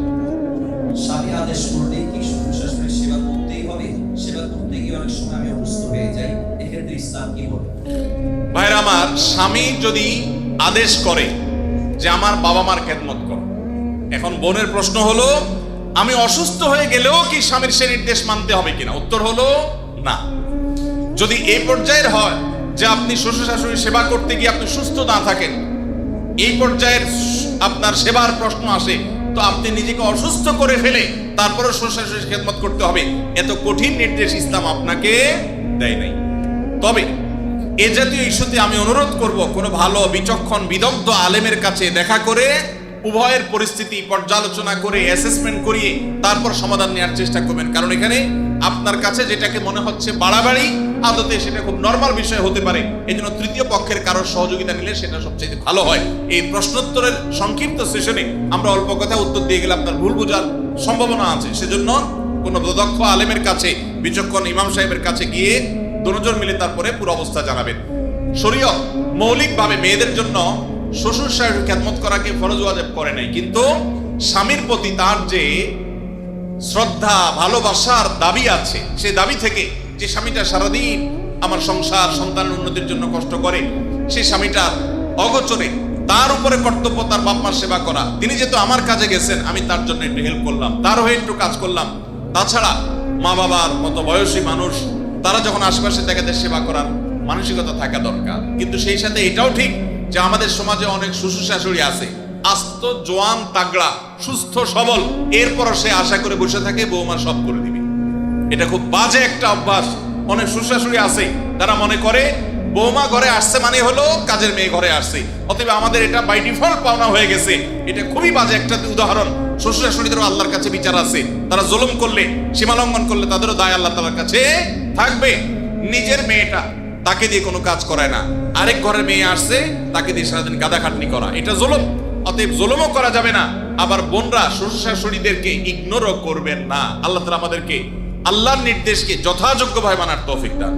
Speaker 3: স্বামী আদেশ করলে কি শ্বশুর শাশুড়ির সেবা করতেই হবে? সেবা করতে গিয়ে অনেক সময় আমি অসুস্থ হয়ে যাই, এক্ষেত্রে ইসলাম কি বলে?
Speaker 1: ভাইরা আমার, স্বামী যদি আদেশ করে যে আমার বাবা মার খেদমত কর, এখন বোনের প্রশ্ন হলো আমি অসুস্থ হয়ে গেলেও কি স্বামীর সে নির্দেশ মানতে হবে কিনা? উত্তর হলো না। যদি এই পর্যায়ের হয় যে আপনি শ্বশুর শাশুড়ির সেবা করতে গিয়ে আপনি সুস্থ না থাকেন, এই পর্যায়ের আপনার সেবার প্রশ্ন আসে, তো আপনি নিজেকে অসুস্থ করে ফেলে তারপরে শ্বশুর শাশুড়ির খেদমত করতে হবে, এত কঠিন নির্দেশ ইসলাম আপনাকে দেয় নাই। তবে এ জাতীয় ইস্যুতে আমি অনুরোধ করব, কোনো ভালো বিচক্ষণ বিদগ্ধ আলেমের কাছে দেখা করে উভয়ের পরিস্থিতি পর্যালোচনা করে অ্যাসেসমেন্ট করিয়ে তারপর সমাধান নেওয়ার চেষ্টা করবেন। কারণ এখানে আপনার কাছে যেটাকে মনে হচ্ছে বাড়াবাড়ি, আদতে সেটা খুব নরমাল বিষয় হতে পারে। এই জন্য তৃতীয় পক্ষের কারোর সহযোগিতা নিলে সেটা সবচেয়ে ভালো হয়। এই প্রশ্নোত্তরের সংক্ষিপ্ত সেশনে আমরা অল্প কথা উত্তর দিয়ে গেলে আপনার ভুল বোঝার সম্ভাবনা আছে। সেজন্য কোনো দক্ষ আলেমের কাছে, বিচক্ষণ ইমাম সাহেবের কাছে গিয়ে দুজন মিলে তারপরে পুরো অবস্থা জানাবেন। শরীয়ত মৌলিকভাবে মেয়েদের জন্য শ্বশুর শাশুড়ির খেদমত করাকে ফরজ ওয়াজিব করে নাই, কিন্তু স্বামীর প্রতি তার যে শ্রদ্ধা ভালোবাসার দাবি আছে, সেই দাবি থেকে যে স্বামীটা সারাদিন আমার সংসার সন্তানের উন্নতির জন্য কষ্ট করে, সেই স্বামীটার অগোচরে তার উপরে কর্তব্য তার বাপ মার সেবা করা। তিনি যেহেতু আমার কাজে গেছেন, আমি তার জন্য একটু হেল্প করলাম, তার হয়ে একটু কাজ করলাম। তাছাড়া মা বাবার মতো বয়সী মানুষ, তারা যখন আশেপাশে তাদের সেবা করার মানসিকতা থাকা দরকার। কিন্তু সেই সাথে এটাও ঠিক যে আমাদের সমাজে অনেক শ্বশুর শাশুড়ি আছে আস্ত জোয়ান তাগড়া সুস্থ সবল, এরপর সে আশা করে বসে থাকে বৌমা সব করে দিবে। এটা খুব বাজে একটা অভ্যাস। অনেক শ্বশুর শাশুড়ি আছে তারা মনে করে বৌমা ঘরে আসছে মানে হলো কাজের মেয়ে ঘরে আসছে, অতএব আমাদের এটা বাই ডিফল্ট পাওনা হয়ে গেছে। এটা খুবই বাজে একটা উদাহরণ। শ্বশুর শাশুড়িদেরও আল্লাহর কাছে বিচার আছে, তারা জুলুম করলে, সীমা লঙ্ঘন করলে তাদেরও দায় আল্লাহ তাআলার কাছে থাকবে। নিজের মেয়েটা তাকে দিয়ে কোনো কাজ করায় না, আরেক ঘরের মেয়ে আসছে তাকে দিয়ে সারাদিন গাদা খাটনি করা, এটা জুলুম। অতএব জুলুমও করা যাবে না। আবার বোনরা শ্বশুর শাশুড়িদেরকে ইগনোরও করবেন না। আল্লাহ তাআলা আমাদেরকে আল্লাহর নির্দেশকে যথাযোগ্যভাবে মানার তৌফিক দান।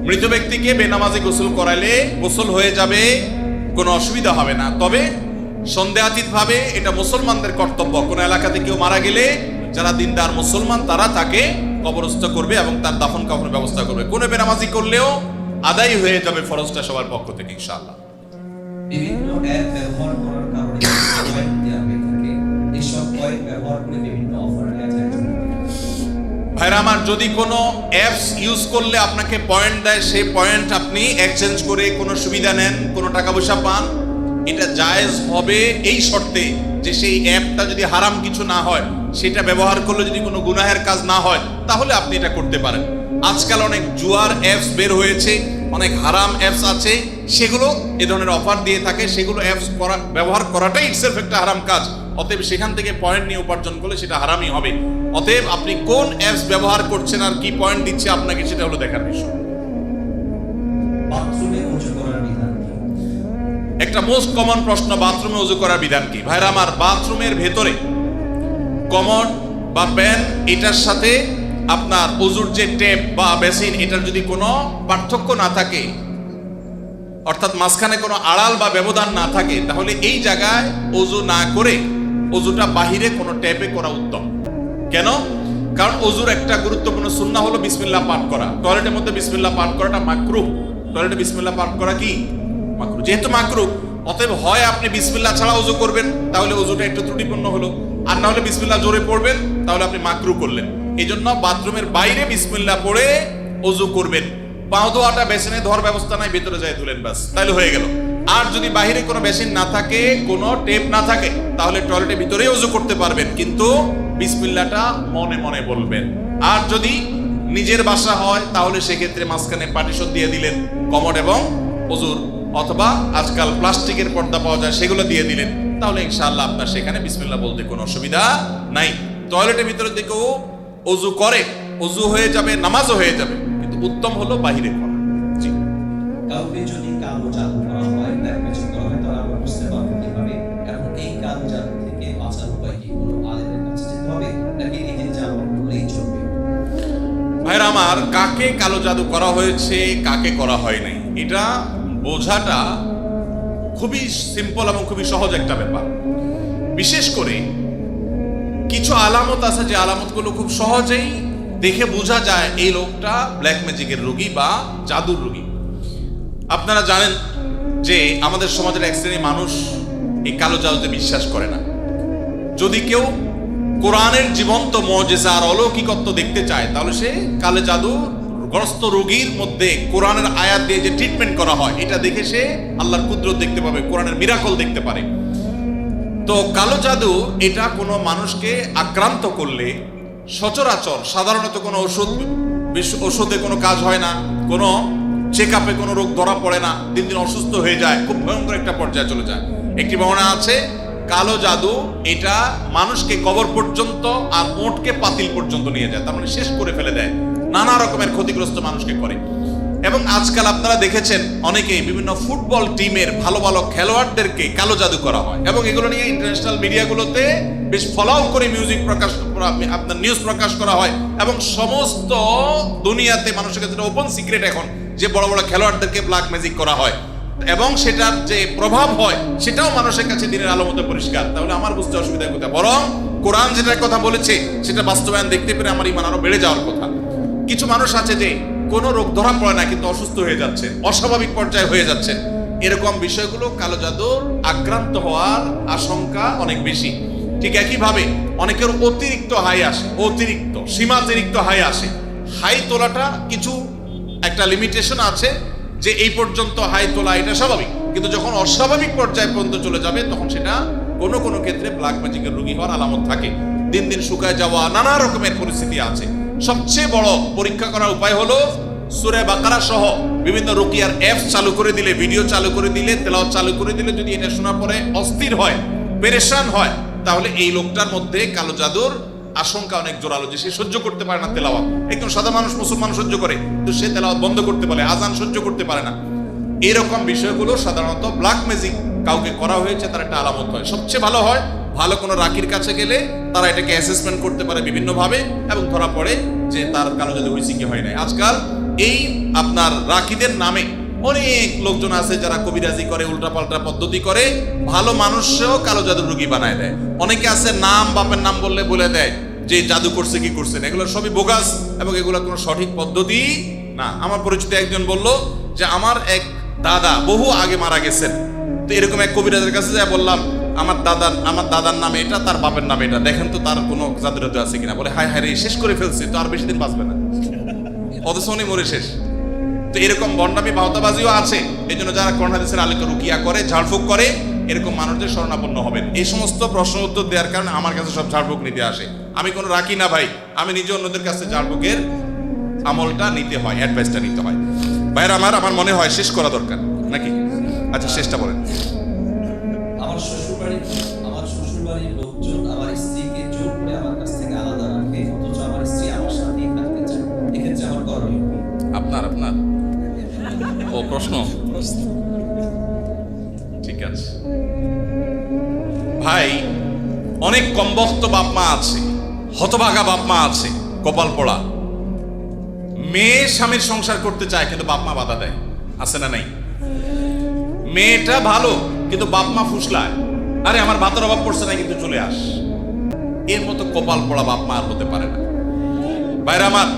Speaker 1: মৃত ব্যক্তিকে বেনামাজি গোসল করাইলে গোসল হয়ে যাবে, কোনো অসুবিধা হবে না। তবে সন্দেহাতীত ভাবে এটা মুসলমানদের কর্তব্য। কোন এলাকাতে কেউ মারা গেলে যারা দিনদার মুসলমান তারা তাকে কবরস্থ করবে এবং তার দাফন কাফনের ব্যবস্থা করবে। কোনো বেনামাজি করলেও আদায় হয়ে যাবে ফরজটা সবার পক্ষ থেকে ইনশাআল্লাহ।
Speaker 3: বিভিন্ন অ্যাপ ব্যবহার করার কারণে পয়েন্ট দেওয়া হয়ে থাকে, এইসব পয়েন্ট ব্যবহার করে বিভিন্ন অফার দেওয়া যায়।
Speaker 1: ভাইরা আমার, যদি কোনো অ্যাপস ইউজ করলে আপনাকে পয়েন্ট দেয়, সেই পয়েন্ট আপনি এক্সচেঞ্জ করে কোনো সুবিধা নেন, কোনো টাকা পয়সা পান, এটা জায়েজ হবে এই শর্তে যে সেই অ্যাপটা যদি হারাম কিছু না হয়, সেটা ব্যবহার করলে যদি কোনো গুনাহের কাজ না হয়, তাহলে আপনি এটা করতে পারেন। আজকাল অনেক জুয়ার অ্যাপস বের হয়েছে, অনেক হারাম অ্যাপস আছে, সেগুলো এ ধরনের অফার দিয়ে থাকে। সেগুলো অ্যাপস ব্যবহার করাটাই ইটসেলফ একটা হারাম কাজ। অতএব সেখান থেকে পয়েন্ট নিয়ে উপার্জন করলে সেটা হারামই হবে। অতএব আপনি কোন অ্যাপস ব্যবহার করছেন আর কি পয়েন্ট দিচ্ছে আপনাকে, সেটা হলো দেখার বিষয়।
Speaker 3: বাথরুমে ওযু করার বিধান কি?
Speaker 1: একটা মোস্ট কমন প্রশ্ন, বাথরুমে ওযু করার বিধান কি? ভাইরা আমার, বাথরুমের ভেতরে কমন বা প্যান, এটার সাথে আপনার ওযুর যে ট্যাপ বা বেসিন, এটার যদি কোনো পার্থক্য না থাকে, অর্থাৎ মাঝখানে কোনো আড়াল বা ব্যবধান না থাকে, তাহলে এই জায়গায় ওযু না করে ওযুটা বাহিরে কোনো ট্যাপে করা উত্তম। কেন? কারণ অজুর একটা গুরুত্বপূর্ণ সুন্নাহ হলো বিসমিল্লাহ পাঠ করা। টয়লেটের মধ্যে বিসমিল্লাহ পাঠ করাটা মাকরুহ। টয়লেটে বিসমিল্লাহ পাঠ করা কি মাকরুহ? যেহেতু মাকরুহ, অতএব হয় আপনি বিসমিল্লাহ ছাড়া ওযু করবেন, তাহলে ওযুটা একটু ত্রুটিপূর্ণ হলো, আর না হলে বিসমিল্লাহ জোরে পড়বেন, তাহলে আপনি মাকরুহ করলেন। এই জন্য বাথরুমের বাইরে বিসমিল্লাহ পড়ে ওযু করবেন। পাও ধোয়াটা বেসিনে ধোয়ার ব্যবস্থা নাই, ভেতরে যায় ধুলেন, বাস, তাহলে হয়ে গেল। আর যদি বাইরে কোনো বেসিন না থাকে, কোনো টেপ না থাকে, তাহলে টয়লেটের ভিতরেই ওযু করতে পারবেন, কিন্তু বিসমিল্লাহটা মনে মনে বলবেন। আর যদি নিজের বাসা হয়, তাহলে সেক্ষেত্রে মাঝখানে পার্টিশন দিয়ে দিলেন কমোড এবং ওযুর, অথবা আজকাল প্লাস্টিকের পর্দা পাওয়া যায়, সেগুলো দিয়ে দিলেন, তাহলে ইনশাআল্লাহ আপনার সেখানে বিসমিল্লাহ বলতে কোনো অসুবিধা নাই। টয়লেটের ভিতরে দিকেও ওযু করে, ওযু হয়ে যাবে, নামাজও হয়ে যাবে, কিন্তু উত্তম হলো বাহিরে করা। জি।
Speaker 3: কাউকে যদি কালো জাদু করা হয়, ব্ল্যাক ম্যাজিক করা হয়, তাহলে আমরা বুঝতে পারবো কিভাবে? এখন এই কালো জাদু থেকে বাঁচার উপায় কি? কোনো আলেমের কাছে যেতে হবে নাকি নিজে যা করলেই চলবে?
Speaker 1: ভাইরা আমার, কাকে কালো জাদু করা হয়েছে, কাকে করা হয় নাই, এটা বোঝাটা খুবই সিম্পল এবং খুবই সহজ একটা ব্যাপার। বিশেষ করে কিছু আলামত আছে, যে আলামতগুলো খুব সহজেই দেখে বোঝা যায় এই লোকটা ব্ল্যাক ম্যাজিকের রোগী বা জাদুর রোগী। আপনারা জানেন যে আমাদের সমাজের এক শ্রেণীর মানুষ এই কালো জাদুতে বিশ্বাস করে না। যদি কেউ কোরআনের জীবন্ত মুজিজা আর অলৌকিকত্ব দেখতে চায়, তাহলে সে কালো জাদু গ্রস্ত রোগীর মধ্যে কোরআনের আয়াত দিয়ে যে ট্রিটমেন্ট করা হয়, এটা দেখে সে আল্লাহর কুদরত দেখতে পাবে, কোরআনের মিরাকল দেখতে পারে। তো কালো জাদু এটা কোনো মানুষকে আক্রান্ত করলে সচরাচর সাধারণত কোনো ওষুধে কোনো কাজ হয় না, কোনো চেক আপে কোনো রোগ ধরা পড়ে না, দিন দিন অসুস্থ হয়ে যায়, খুব ভয়ঙ্কর একটা পর্যায়ে চলে যায়। একটি বর্ণনা আছে, কালো জাদু এটা মানুষকে কবর পর্যন্ত আর ওঁটকে পাতিল পর্যন্ত নিয়ে যায়, তার মানে শেষ করে ফেলে দেয়, নানা রকমের ক্ষতিগ্রস্ত মানুষকে করে। এবং আজকাল আপনারা দেখেছেন অনেকেই বিভিন্ন ফুটবল টিমের ভালো ভালো খেলোয়াড়দেরকে কালো জাদু করা হয়, এবং এগুলো নিয়ে ইন্টারন্যাশনাল মিডিয়াগুলোতে বেশ ফলাও করে আপনার নিউজ প্রকাশ করা হয়, এবং সমস্ত দুনিয়াতে মানুষের কাছে ওপেন সিক্রেট এখন যে বড় বড় খেলোয়াড়দেরকে ব্ল্যাক ম্যাজিক করা হয়, এবং সেটার যে প্রভাব হয় সেটাও মানুষের কাছে দিনের আলো মতো পরিষ্কার। তাহলে আমার বুঝতে অসুবিধা কোথায়? বরং কোরআন যেটার কথা বলেছে সেটা বাস্তবায়ন দেখতে পেরে আমার ঈমান আরো বেড়ে যাওয়ার কথা। কিছু মানুষ আছে যে কোনো রোগ ধরা পড়ে না, কিন্তু অসুস্থ হয়ে যাচ্ছে, অস্বাভাবিক পর্যায়ে হয়ে যাচ্ছে, এরকম বিষয়গুলো কালো জাদুর আক্রান্ত হওয়ার আশঙ্কা অনেক বেশি। ঠিক একইভাবে অনেকের অতিরিক্ত হাই আসে, অতিরিক্ত সীমাতিরিক্ত হাই আসে। হাই তোলাটা কিছু একটা লিমিটেশন আছে, যে এই পর্যন্ত হাই তোলা এটা স্বাভাবিক, কিন্তু যখন অস্বাভাবিক পর্যায়ে পর্যন্ত চলে যাবে, তখন সেটা কোনো কোনো ক্ষেত্রে ব্ল্যাক ম্যাজিকের রোগী হওয়ার আলামত থাকে। দিন দিন শুকায় যাওয়া, নানা রকমের পরিস্থিতি আছে। সবচেয়ে বড় পরীক্ষা করার উপায় হলো সূরা বাকারা সহ বিভিন্ন রুকিয়ার অ্যাপস চালু করে দিলে, ভিডিও চালু করে দিলে, তেলাওয়াত চালু করে দিলে, যদি এটা শোনার পরে অস্থির হয়, পেরেশান হয়, তাহলে এই লোকটার মধ্যে কালো জাদুর আশঙ্কা অনেক জোরালো, যে সে সহ্য করতে পারে না তেলাওয়াত। একদম সাদা মানুষ, মুসলমান সহ্য করে, কিন্তু সে তেলাওয়াত বন্ধ করতে পারে, আজান সহ্য করতে পারে না। এরকম বিষয়গুলো সাধারণত ব্ল্যাক ম্যাজিক কাউকে করা হয়েছে তার একটা আলামত হয়। সবচেয়ে ভালো হয় ভালো কোনো রাকির কাছে গেলে তারা এটাকে অ্যাসেসমেন্ট করতে পারে বিভিন্নভাবে, এবং ধরা পড়ে যে তার কালো জাদু হয়েছে কি হয় নাই। আজকাল এই আপনার রাকিদের নামে অনেক লোকজন আছে যারা কবিরাজি করে, উল্টাপাল্টা পদ্ধতি করে, ভালো মানুষও কালো জাদুর রোগী বানায় দেয়। অনেকে আছে নাম, বাপের নাম বললে বলে দেয় যে জাদু করছে কি করছে না, এগুলো সবই বোগাস, এবং এগুলো কোনো সঠিক পদ্ধতি না। আমার পরিচিত একজন বলল যে আমার এক দাদা বহু আগে মারা গেছেন, তো এরকম এক কবিরাজের কাছে যায়, বললাম আমার দাদার নামে এটা, তার বাপের নামে এটা, দেখেন তো তার কোনো জাদু টাদু আছে কিনা। বলে হায় হায় রে, শেষ করে ফেলছে, তো আর বেশি দিন বাঁচবে না, অথচ উনি মরে শেষ। তো এরকম বন্ডামি বাহতাবাজিও আছে। এই জন্য যারা কোরআন হাদিসের আলোকে রুকিয়া করে, ঝাড়ফুঁক করে, এরকম মানুষদের শরণাপন্ন হবেন। এই সমস্ত প্রশ্ন উত্তর দেওয়ার কারণে আমার কাছে সব ঝাড়ফুঁক নিতে আসে। আমি কোনো রাখি না ভাই, আমি নিজে অন্যদের কাছে ঝাড়ফুঁকের আমলটা নিতে হয়, অ্যাডভাইসটা নিতে হয়। ভাইরা আমার মনে হয় শেষ করা দরকার নাকি? আচ্ছা, শেষটা বলেন।
Speaker 3: আমার শ্বশুরবাড়ির লোকজন আমার স্ত্রীকে জোর করে আমার কাছ থেকে আলাদা রাখে, অথচ আমার স্ত্রী আমার সাথেই থাকতে চায়, এক্ষেত্রে আমার করণীয় কি?
Speaker 1: আপনার ও প্রশ্ন, ঠিক আছে ভাই। অনেক কমবখ্ত বাপ মা আছে, হতভাগা বাপ মা আছে, কপাল পোড়া। মেয়ে স্বামীর সংসার করতে চায়, কিন্তু বাপ মা বাধা দেয়, আছে না নাই? মেয়েটা ভালো, কিন্তু বাপ মা ফুসলায়, আরে আমার ভাতের অভাব পড়ছে না, কিন্তু চলে আস। এর মতো কপাল পোড়া বাপ মা আর হতে পারে না। ভাইরা আমার,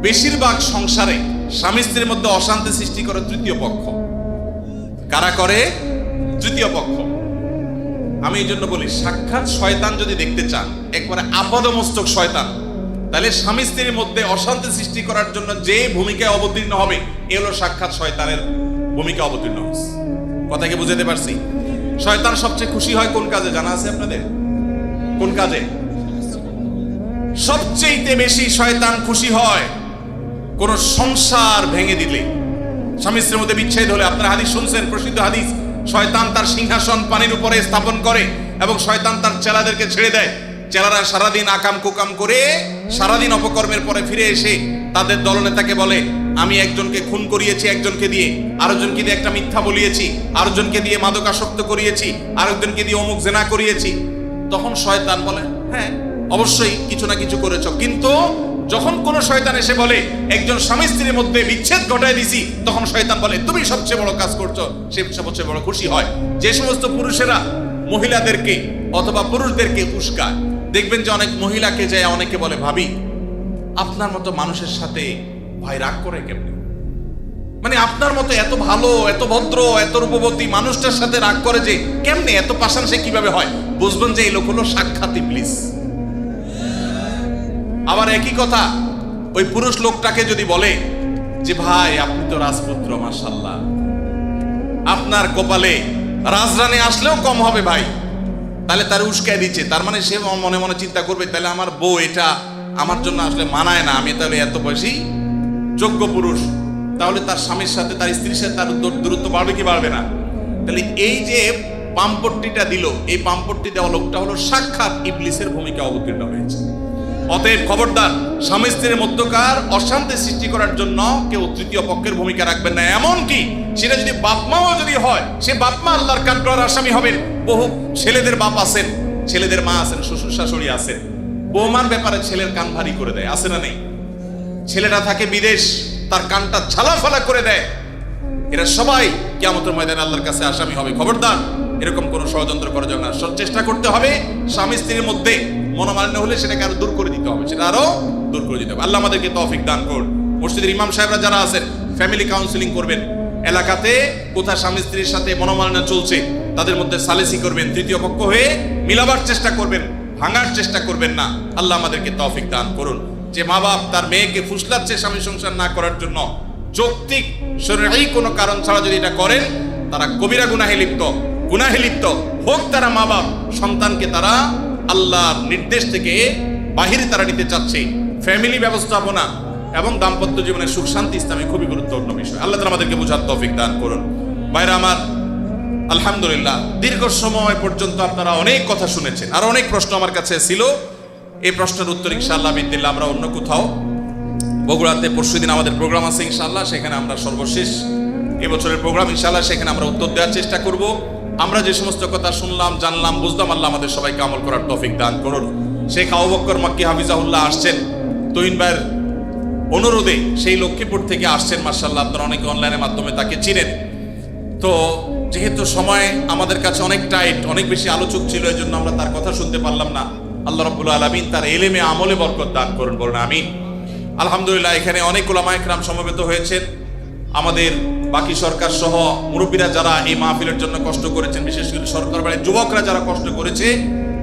Speaker 1: বেশিরভাগ সংসারে স্বামী স্ত্রীর মধ্যে অশান্তি সৃষ্টি করে তৃতীয় পক্ষ। কারা করে? তৃতীয় পক্ষ। আমি এই জন্য বলি, সাক্ষাৎ শয়তান যদি দেখতে চান, একবারে আপাদমস্তক শয়তান, তাহলে স্বামী স্ত্রীর মধ্যে অশান্তি সৃষ্টি করার জন্য যে ভূমিকায় অবতীর্ণ হবে, এ হলো সাক্ষাৎ শয়তানের ভূমিকা অবতীর্ণ হচ্ছে। কথা কি বুঝাতে পারছি? শয়তান সবচেয়ে খুশি হয় কোন কাজে জানা আছে আপনাদের? কোন কাজে সবচেয়ে বেশি শয়তান খুশি হয়? কোন সংসার ভেঙে দিলে, স্বামী স্ত্রীর মধ্যে বিচ্ছেদ হলে। আপনারা হাদিস শুনছেন, প্রসিদ্ধ হাদিস, শয়তান তার সিংহাসন পানির উপরে স্থাপন করে এবং শয়তান তার চেলাদেরকে ছেড়ে দেয়। চেলারা সারাদিন আকাম কুকাম করে সারাদিন অপকর্মের পরে ফিরে এসে তাদের দলনেতাকে বলে, আমি একজনকে খুন করিয়েছি একজনকে দিয়ে, আরেকজনকে দিয়ে একটা মিথ্যা বলিয়েছি, আরেকজনকে দিয়ে মাদকাসক্ত করিয়েছি, আরেকজনকে দিয়ে অমুক জেনা করিয়েছি। তখন শয়তান বলে, হ্যাঁ অবশ্যই কিছু না কিছু করেছ। কিন্তু যখন কোন শয়তান এসে বলে একজন স্বামী স্ত্রীর মধ্যে বিচ্ছেদ ঘটায় দিছি, তখন শয়তান বলে তুমি সবচেয়ে বড় কাজ করছো। সে সবচেয়ে বড় খুশি হয়। যে সমস্ত পুরুষেরা মহিলাদেরকে অথবা পুরুষদেরকে উস্কায়, দেখবেন যে অনেক মহিলাকে যায় অনেকে বলে, ভাবি আপনার মতো মানুষের সাথে ভাই রাগ করে কেমনে? মানে আপনার মতো এত ভালো, এত ভদ্র, এত রূপবতী মানুষটার সাথে রাগ করে যে কেমনে? এত পাষাণ সে কিভাবে হয়? বুঝবেন যে এই লোক হলো সাক্ষাৎ ইবলিস। আবার একই কথা ওই পুরুষ লোকটাকে যদি বলে যে ভাই আপনি তো রাজপুত্র, মাশাআল্লাহ, আপনার কপালে রাজরানী আসলেও কম হবে ভাই, তাহলে তার উস্কায় দিচ্ছে। তার মানে সে মনে মনে চিন্তা করবে, তাহলে আমার বউ এটা আমার জন্য আসলে মানায় না, আমি তাহলে এত বেশি যোগ্য পুরুষ। তাহলে তার স্বামীর সাথে, তার স্ত্রীর সাথে তার দূরত্ব বাড়বে কি বাড়বে না? তাহলে এই যে পাম্পট্টিটা দিল, এই পাম্পট্টি দেওয়া লোকটা হলো সাক্ষাৎ ইবলিসের ভূমিকা অবতীর্ণ হয়েছে। অতএব খবরদার, স্বামী স্ত্রীর মধ্যকার অশান্তি সৃষ্টি করার জন্য কেউ তৃতীয় পক্ষের ভূমিকা রাখবেন না। এমনকি সেটা যদি বাপমাও যদি হয়, সে বাপমা আল্লাহর কাঠগড়ার আসামি হবেন। বহু ছেলেদের বাপ আছেন, ছেলেদের মা আছেন, শ্বশুর শাশুড়ি আছেন, বৌমার ব্যাপারে ছেলের কান ভারী করে দেয়, আছে না নেই? ছেলেটা থাকে বিদেশ, তার কানটা ঝালাফালা করে দেয়। এরা সবাই কিয়ামতের ময়দানে আল্লাহর কাছে আসামি হবে। খবরদার, এরকম কোনো ষড়যন্ত্র করা যাবে না। চেষ্টা করতে হবে স্বামী স্ত্রীর মধ্যে মনোমালিন্য হলে সেটাকে আরো দূর করে দিতে হবে, সেটা আরো দূর করে দিতে হবে। আল্লাহ আমাদেরকে তৌফিক দান করুন। মসজিদের ইমাম সাহেবরা যারা আছেন, ফ্যামিলি কাউন্সিলিং করবেন। এলাকাতে কোথা স্বামী স্ত্রীর সাথে মনোমালিন্য চলছে, তাদের মধ্যে সালিসি করবেন, তৃতীয় পক্ষ হয়ে মিলাবার চেষ্টা করবেন, ভাঙার চেষ্টা করবেন না। আল্লাহ আমাদেরকে তৌফিক দান করুন। যে মা বাপ তার মেয়েকে ফুসলাচ্ছে স্বামী সংসার না করার জন্য, যৌক্তিক শরীয়ী কোনো কারণ ছাড়া যদি এটা করেন, তারা কবিরা গুনাহে লিপ্ত হোক। তারা মা বাপ সন্তানকে তারা আল্লাহর নির্দেশ থেকে বাহিরে তারা নিতে চাচ্ছে। ফ্যামিলি ব্যবস্থাপনা এবং দাম্পত্য জীবনের সুখ শান্তি ইসলামে খুবই গুরুত্বপূর্ণ বিষয়। আল্লাহ তাআলা আমাদেরকে বোঝার তৌফিক দান করুন। ভাইরা আমার, আলহামদুলিল্লাহ, দীর্ঘ সময় পর্যন্ত আপনারা অনেক কথা শুনেছেন। আর অনেক প্রশ্ন আমার কাছে ছিল। এই প্রশ্নের উত্তর ইনশাআল্লাহ বিদিল্লাহ আমরা অন্য কোথাও, বগুড়াতে পরশুদিন আমাদের প্রোগ্রাম আছে ইনশাআল্লাহ, সেখানে আমরা সর্বশেষ এবছরের প্রোগ্রাম ইনশাআল্লাহ, সেখানে আমরা উত্তর দেওয়ার চেষ্টা করব। আমরা যে সমস্ত কথা শুনলাম, জানলাম, বুঝলাম, আল্লাহ আমাদের সবাইকে আমল করার তৌফিক দান করুন। শেখ আবু বকর মাক্কি হাফিজাহুল্লাহ আসছেন তুহিন ভাইয়ের অনুরোধে, সেই লক্ষ্মীপুর থেকে আসছেন। মাশাআল্লাহ, আপনারা অনেকে অনলাইনের মাধ্যমে তাকে চিনেন। তো যেহেতু সময় আমাদের কাছে অনেক টাইট, অনেক বেশি আলোচক ছিল, এই জন্য আমরা তার কথা শুনতে পারলাম না। আল্লাহ রাব্বুল আলামিন তার ইলমে আমলে বরকত দান করুন, বলুন আমিন। আলহামদুলিল্লাহ, এখানে অনেক উলামায়ে কেরাম সমবেত হয়েছেন। আমাদের বাকি সরকার সহ মুরব্বীরা যারা এই মাহফিলের জন্য কষ্ট করেছেন, বিশেষ করে সরকার বাড়ির যুবকরা যারা কষ্ট করেছে,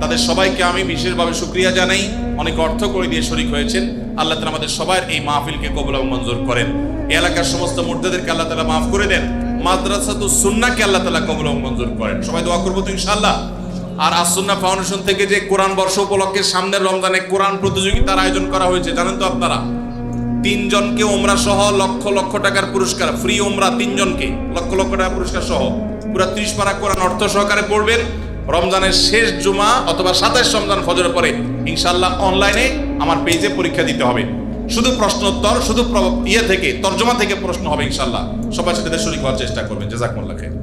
Speaker 1: তাদের সবাইকে আমি বিশেষভাবে শুকরিয়া জানাই। অনেক অর্থ করে দিয়ে শরীক হয়েছেন। আল্লাহ তাআলা আমাদের সবার এই মাহফিলকে কবুল এবং মঞ্জুর করেন। এই এলাকার সমস্ত মুর্তাদেরকে আল্লাহ তাআলা মাফ করে দেন। মাদ্রাসাতুস সুন্নাহকে আল্লাহ তাআলা কবুল এবং মঞ্জুর করেন। সবাই দোয়া করবো তো ইনশাআল্লাহ। আর আসুন্নাহ ফাউন্ডেশন থেকে যে কোরআন বর্ষ উপলক্ষে সামনের রমজানে কোরআন প্রতিযোগিতার আয়োজন করা হয়েছে, জানেন তো আপনারা? 3 জনকে ওমরা সহ লক্ষ লক্ষ টাকার পুরস্কার, ফ্রি ওমরা 3 জনকে লক্ষ লক্ষ টাকা পুরস্কার সহ পুরো 30 পারা কোরআন অর্থ সহকারে পড়বেন। রমজানের শেষ জুমা অথবা 27 রমজান ফজরের পরে ইনশাআল্লাহ অনলাইনে আমার পেজে পরীক্ষা দিতে হবে। শুধু প্রশ্ন উত্তর, শুধু থেকে তর্জমা থেকে প্রশ্ন হবে ইনশাআল্লাহ। সবার সাথে শরীক হওয়ার চেষ্টা করবেন। জাযাকুমুল্লাহ খাইর।